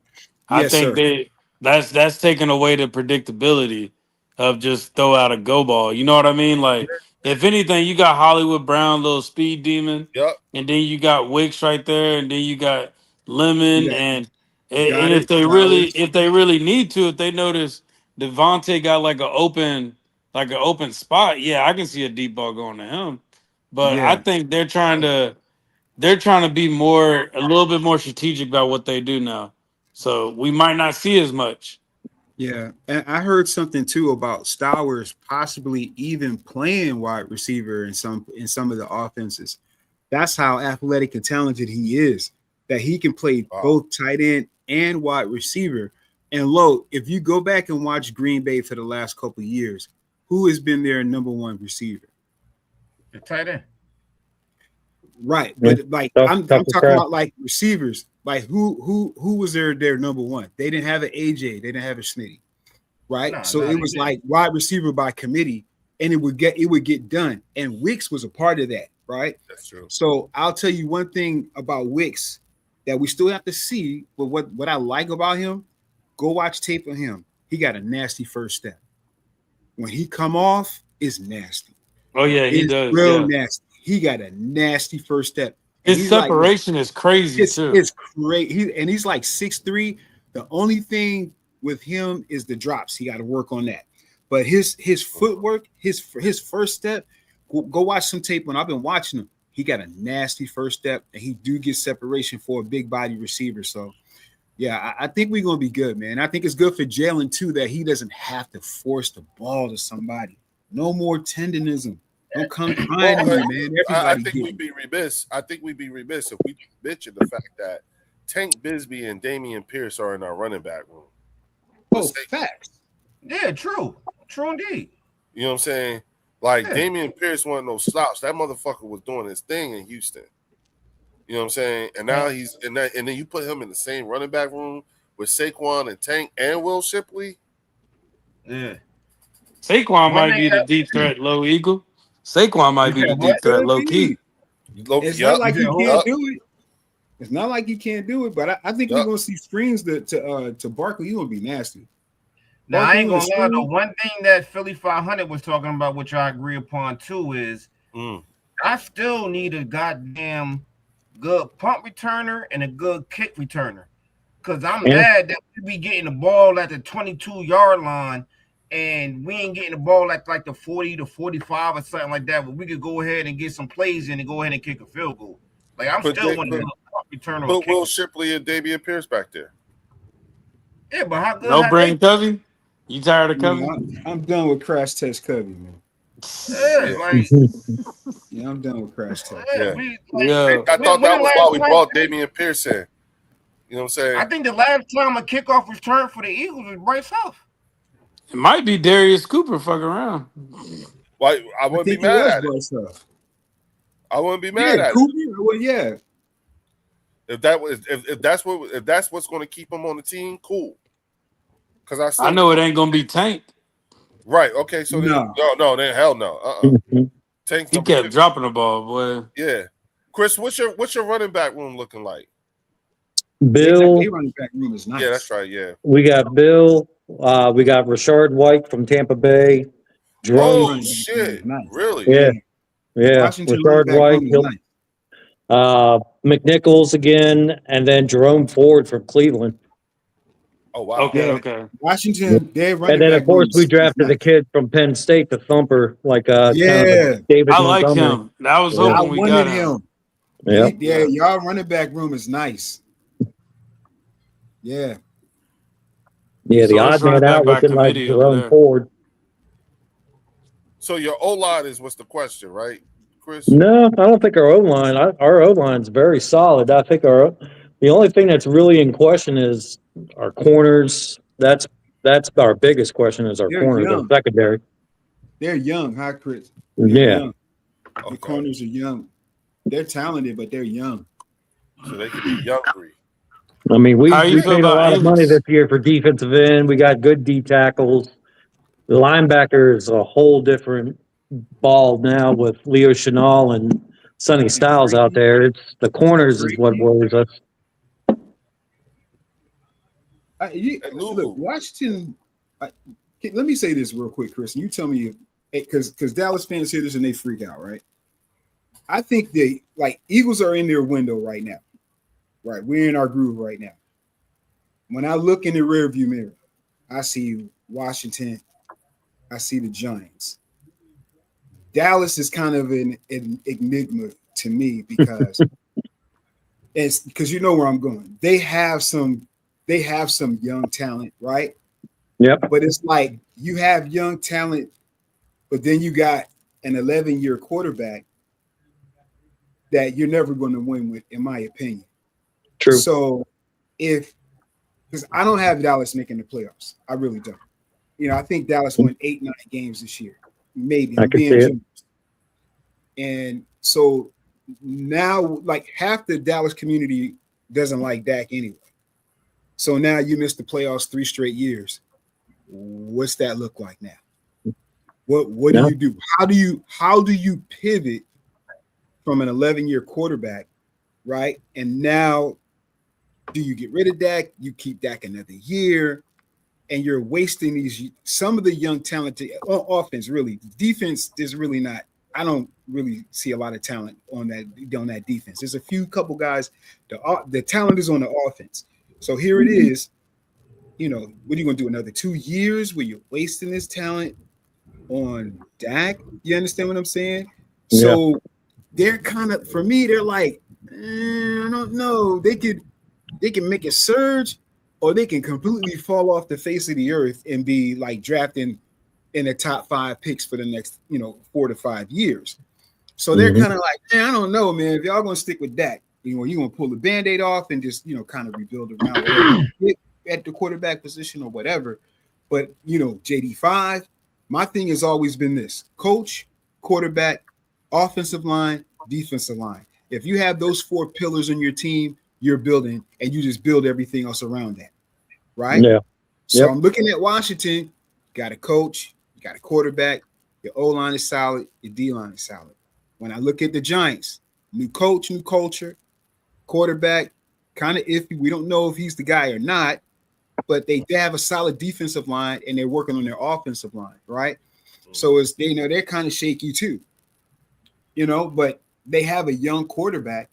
I think that's taking away the predictability of just throw out a go ball. You know what I mean? Like, if anything, you got Hollywood Brown, little speed demon, and then you got Wicks right there, and then you got Lemon, and if they really need to, if they notice Devontae got like an open spot, I can see a deep ball going to him. But I think they're trying to be a little bit more strategic about what they do now. So we might not see as much. Yeah, and I heard something too about Stowers possibly even playing wide receiver in some of the offenses. That's how athletic and talented he is, that he can play both tight end and wide receiver. And Lo, if you go back and watch Green Bay for the last couple of years, who has been their number one receiver? The tight end. Right, but like I'm talking about like receivers. Like who was their number one? They didn't have an AJ, they didn't have a Smitty, right? It was like wide receiver by committee, and it would get done. And Wicks was a part of that, right? That's true. So I'll tell you one thing about Wicks that we still have to see, but what I like about him, go watch tape of him. He got a nasty first step. When he come off, it's nasty. Oh yeah, he does. Real nasty. He got a nasty first step. His separation is crazy too. It's great. He's like 6'3". The only thing with him is the drops. He got to work on that. But his footwork, his first step, go watch some tape when I've been watching him. He got a nasty first step, and he do get separation for a big body receiver. So, yeah, I think we're gonna be good, man. I think it's good for Jalen too that he doesn't have to force the ball to somebody. No more tendonism. Don't come crying to me, man. I think we'd be remiss. If we mention the fact that Tank Bisbee and Damian Pierce are in our running back room. Oh, facts. Yeah, true indeed. You know what I'm saying? Like Damian Pierce wasn't no slouch. That motherfucker was doing his thing in Houston. You know what I'm saying? And now he's in that, and then you put him in the same running back room with Saquon and Tank and Will Shipley. Yeah. Saquon When might they be the deep threat, low eagle. Saquon might be the deep threat, low key. It's not like he can't Yup. do it. It's not like he can't do it, but I think we're gonna see screens to Barkley. He's gonna be nasty. Now I ain't gonna Barkley lie. The one thing that Philly 500 was talking about, which I agree upon too, is I still need a goddamn good punt returner and a good kick returner. Cause I'm mad that we be getting the ball at the 22-yard line and we ain't getting the ball at like the 40 to 45 or something like that, but we could go ahead and get some plays in and go ahead and kick a field goal. Like I'm still wanting a punt returner. Put Will Shipley and Dameon Pierce back there. Yeah, but how good? No brain Covey? You tired of Covey? I'm done with Crash Test Covey, man. Yeah, like yeah, I'm done with Crash Test. Yeah, I thought that was why we brought Dameon Pierce in. You know what I'm saying? I think the last time a kickoff return for the Eagles was Bryce Huff. It might be Darius Cooper fucking around. Why? I wouldn't be mad at it. I wouldn't be mad at Cooper, it. well, yeah. If that's what's going to keep him on the team, cool. Because I know it ain't gonna be Tank. Right. Okay. So no, then hell no. Tank. He kept dropping the ball, boy. Yeah. Chris, what's your running back room looking like? Bill. Running back room is nice. Yeah, that's right. Yeah. We got Bill. We got Rashard White from Tampa Bay. Oh shit! Nice. Really? Yeah. Rashard White. McNichols again, and then Jerome Ford from Cleveland. Oh wow! Okay. Washington, and then of course we drafted the kid from Penn State, the thumper, like David. I like him. I was hoping we got him. Yeah, y'all running back room is nice. Yeah. Yeah, the odd man out looking like Jerome Ford. So your O-line is what's the question, right, Chris? No, I don't think our O-line. Our O-line's very solid. I think the only thing that's really in question is our corners. That's our biggest question is our corners, our secondary. They're young, huh, Chris? Young. The corners are young. They're talented, but they're young. So they can be younger. I mean, we paid a lot of money this year for defensive end. We got good D tackles. The linebacker is a whole different ball now with Leo Chenal and Sonny Styles out there. It's the corners is what worries us. Look, Washington. Let me say this real quick, Chris. You tell me, because Dallas fans hear this and they freak out, right? I think Eagles are in their window right now. Right, we're in our groove right now. When I look in the rearview mirror, I see Washington. I see the Giants. Dallas is kind of an enigma to me because you know where I'm going. They have some young talent, right? Yeah. But it's like you have young talent, but then you got an 11-year quarterback that you're never going to win with, in my opinion. True. So because I don't have Dallas making the playoffs. I really don't. I think Dallas won 8-9 games this year. Maybe. I can see it. And so now, like, half the Dallas community doesn't like Dak anyway. So now you missed the playoffs 3 straight years. What's that look like now? What do you do? How do you pivot from an 11-year quarterback, right? And now, do you get rid of Dak? You keep Dak another year, and you're wasting some of the young talented offense. Really, defense is really not. I don't really see a lot of talent on that defense. There's a couple guys. The talent is on the offense. So here it is. What are you going to do? Another 2 years where you're wasting this talent on Dak? You understand what I'm saying? Yeah. So they're kind of, for me, they're like, I don't know. They can make a surge, or they can completely fall off the face of the earth and be like drafting in the top 5 picks for the next, 4 to 5 years. So they're kind of like, I don't know, man. If y'all gonna stick with that, you're gonna pull the Band-Aid off and just, kind of rebuild around at the quarterback position or whatever. But JD5, my thing has always been this: coach, quarterback, offensive line, defensive line. If you have those 4 pillars in your team, you're building, and you just build everything else around that. right? Yeah. So Yep. I'm looking at Washington. Got a coach, you got a quarterback. Your O line is solid. Your D line is solid. When I look at the Giants, new coach, new culture, quarterback, kind of iffy. We don't know if he's the guy or not, but they have a solid defensive line and they're working on their offensive line, right? So it's they're kind of shaky too, but they have a young quarterback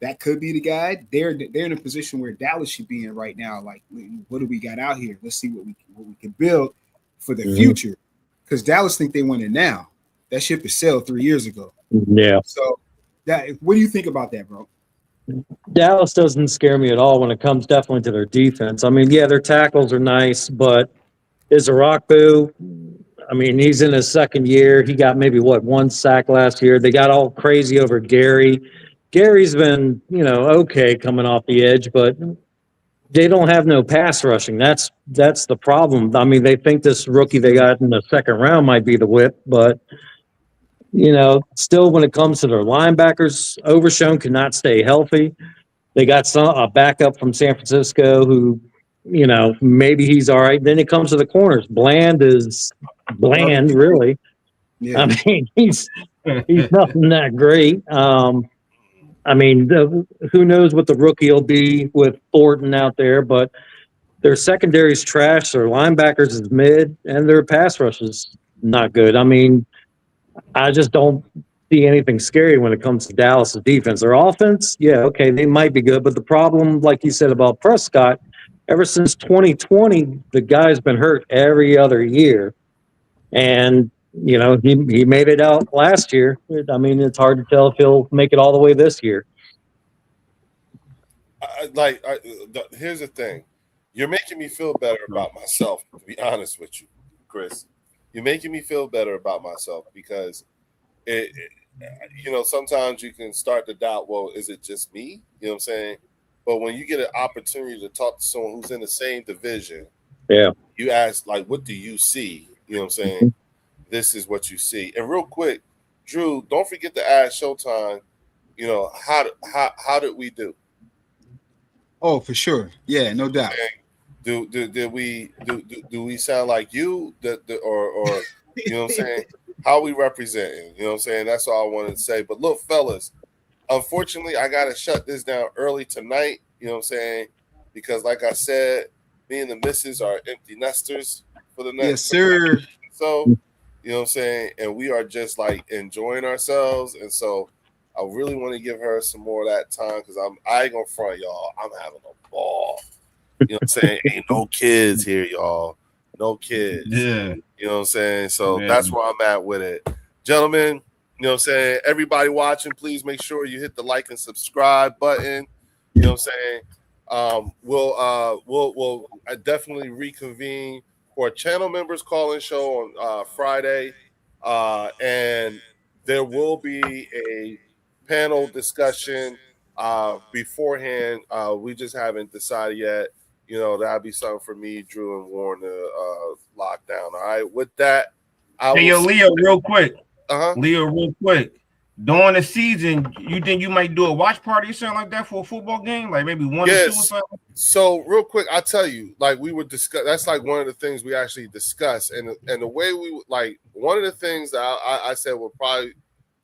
that could be the guy. They're in a position where Dallas should be in right now. Like, what do we got out here? Let's see what we can build for the future. Because Dallas think they win it now. That ship is sailed 3 years ago. Yeah. So what do you think about that, bro? Dallas doesn't scare me at all when it comes definitely to their defense. I mean, yeah, their tackles are nice, but Izaraku, I mean, he's in his second year. He got maybe one sack last year. They got all crazy over Gary. Gary's been, okay coming off the edge, but they don't have no pass rushing. That's the problem. I mean, they think this rookie they got in the second round might be the whip, but still when it comes to their linebackers, Overshown cannot stay healthy. They got a backup from San Francisco who, maybe he's all right. Then it comes to the corners. Bland is bland, really. Yeah. I mean, he's nothing that great. I mean, who knows what the rookie will be with Thornton out there, but their secondary's trash, their linebackers is mid, and their pass rush is not good. I mean, I just don't see anything scary when it comes to Dallas' defense. Their offense, yeah, okay, they might be good, but the problem, like you said about Prescott, ever since 2020, the guy's been hurt every other year. And he made it out last year. I mean, it's hard to tell if he'll make it all the way this year. Here's the thing. You're making me feel better about myself, to be honest with you, Chris. You're making me feel better about myself because, sometimes you can start to doubt, well, is it just me? You know what I'm saying? But when you get an opportunity to talk to someone who's in the same division, yeah, you ask, like, what do you see? You know what I'm saying? Mm-hmm. This is what you see. And real quick, Drew, don't forget to ask Showtime, how did we do? Oh, for sure. Yeah, no doubt. Did we sound like you? Or you know what I'm saying? How we representing? You know what I'm saying? That's all I wanted to say. But look, fellas, unfortunately, I gotta shut this down early tonight. You know what I'm saying? Because like I said, me and the missus are empty nesters for the next. Yes, sir. So, you know what I'm saying? And we are just like enjoying ourselves. And so I really want to give her some more of that time because I ain't gonna front y'all. I'm having a ball. You know what I'm saying? Ain't no kids here, y'all. No kids. Yeah. You know what I'm saying? So that's where I'm at with it. Gentlemen, you know what I'm saying? Everybody watching, please make sure you hit the like and subscribe button. You know what I'm saying? We'll definitely reconvene for a channel members call-in show on Friday. And there will be a panel discussion beforehand. We just haven't decided yet. That'll be something for me, Drew, and Warren to lock down. All right. With that, Leo, real quick. Leo, real quick. During the season, you think you might do a watch party or something like that for a football game? Like maybe one or two or something? So real quick, I'll tell you, like we would discuss, that's like one of the things we actually discuss. And the way we like one of the things that I said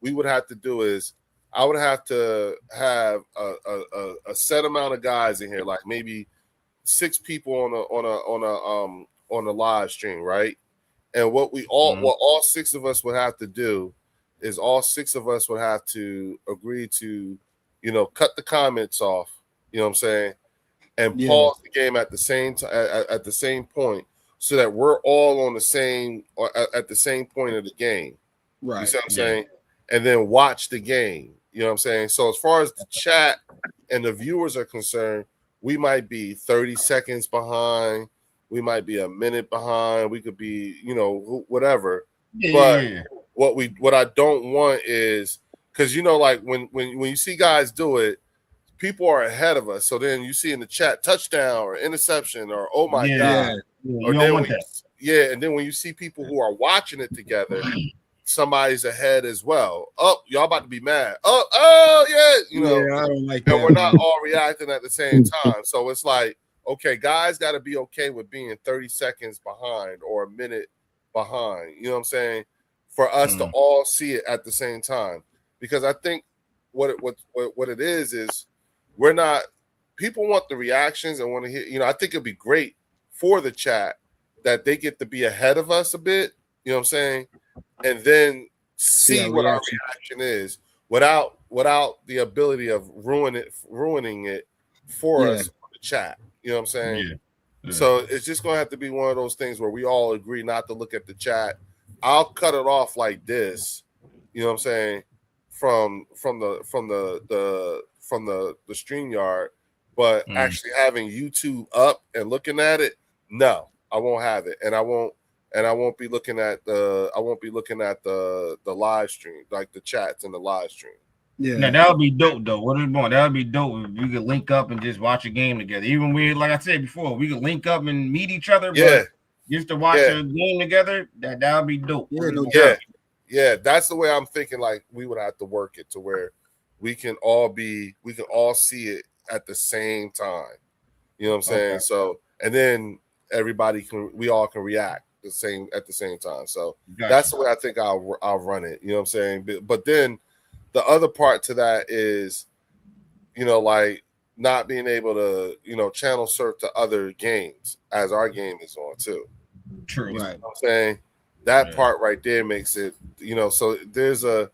we would have to do is I would have to have a set amount of guys in here, like maybe 6 people on a live stream, right? And what all 6 of us would have to do is all 6 of us would have to agree to, cut the comments off, you know what I'm saying, and pause the game at the same point, so that we're all on the same at the same point of the game. Right. You see what I'm saying? And then watch the game. You know what I'm saying? So as far as the chat and the viewers are concerned, we might be 30 seconds behind. We might be a minute behind. We could be, whatever. Yeah. But what I don't want is because like when you see guys do it, people are ahead of us. So then you see in the chat touchdown or interception or oh my god. You don't want that. And then when you see people who are watching it together, somebody's ahead as well. Oh, y'all about to be mad. Oh, yeah. I don't like that. And we're not all reacting at the same time. So it's like, okay, guys got to be okay with being 30 seconds behind or a minute behind. You know what I'm saying? For us to all see it at the same time, because I think what it is we're not. People want the reactions and want to hear. You know, I think it'd be great for the chat that they get to be ahead of us a bit. You know what I'm saying? And then see what our reaction is without the ability of ruining it for us on the chat. You know what I'm saying? Yeah. So it's just gonna have to be one of those things where we all agree not to look at the chat. I'll cut it off like this. You know what I'm saying? From the StreamYard, but actually having YouTube up and looking at it, no, I won't have it, and I won't be looking at the live stream, like the chats in the live stream. Yeah, now that would be dope though. What are you doing? That would be dope if we could link up and just watch a game together. Even like I said before, we could link up and meet each other. Yeah, but just to watch a game together, that would be dope. Yeah, that's the way I'm thinking. Like we would have to work it to where we can all see it at the same time. You know what I'm saying? Okay. So, and then we all can react at the same time. So that's the way I think I'll run it. You know what I'm saying? But then the other part to that is, you know, like not being able to, you know, channel surf to other games as our game is on too. True. You know what I'm saying? That part right there makes it, you know, so there's a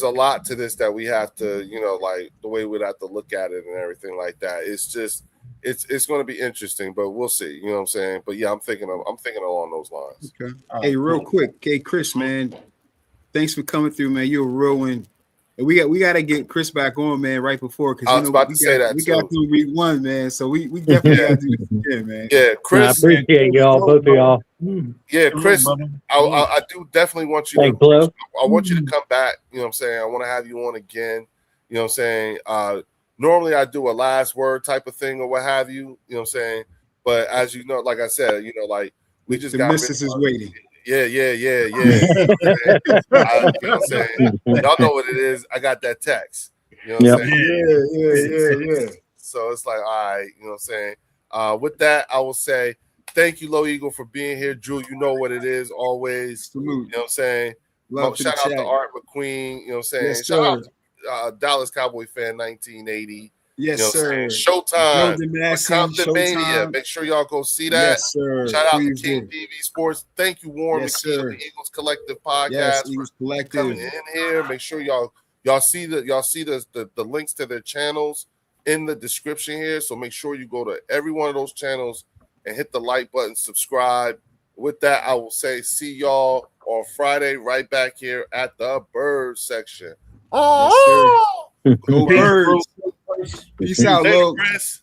lot to this that we have to, you know, like the way we'd have to look at it and everything like that. It's just it's going to be interesting, but we'll see. You know what I'm saying? But yeah, I'm thinking along those lines. Okay. Hey, real quick, hey Chris, man, thanks for coming through, man. You're a real one. And we got to get Chris back on, man, right before, because I was about to say that we got through week 1, man. So we definitely got to do this again, man. Yeah, Chris. I appreciate y'all, both of y'all. Yeah, Chris, I do definitely want you to. I want you to come back. You know what I'm saying? I want to have you on again. You know what I'm saying? Normally I do a last word type of thing or what have you. You know what I'm saying? But as you know, like I said, you know, like we just got. The missus is waiting. Yeah. You know what I'm saying? Y'all know what it is. I got that text. You know what I'm saying? Yeah. So it's like, all right, you know what I'm saying? With that, I will say thank you, Low Eagle, for being here. Drew, you know what it is always. Salute. You know what I'm saying? Shout out to Art McQueen. You know what I'm saying? Yes, shout out to Dallas Cowboy fan 1980. Yes, you know sir. Showtime. Compton Mania. Make sure y'all go see that. Yes, sir. Shout out to King TV Sports. Thank you, Warren McKee of the Eagles Collective podcast. Yes, Eagles Collective. Coming in here. Make sure y'all see the links to their channels in the description here. So make sure you go to every one of those channels and hit the like button, subscribe. With that, I will say see y'all on Friday right back here at the Birdsection. Yes, sir. Go Birds. Peace out, Lo. Chris.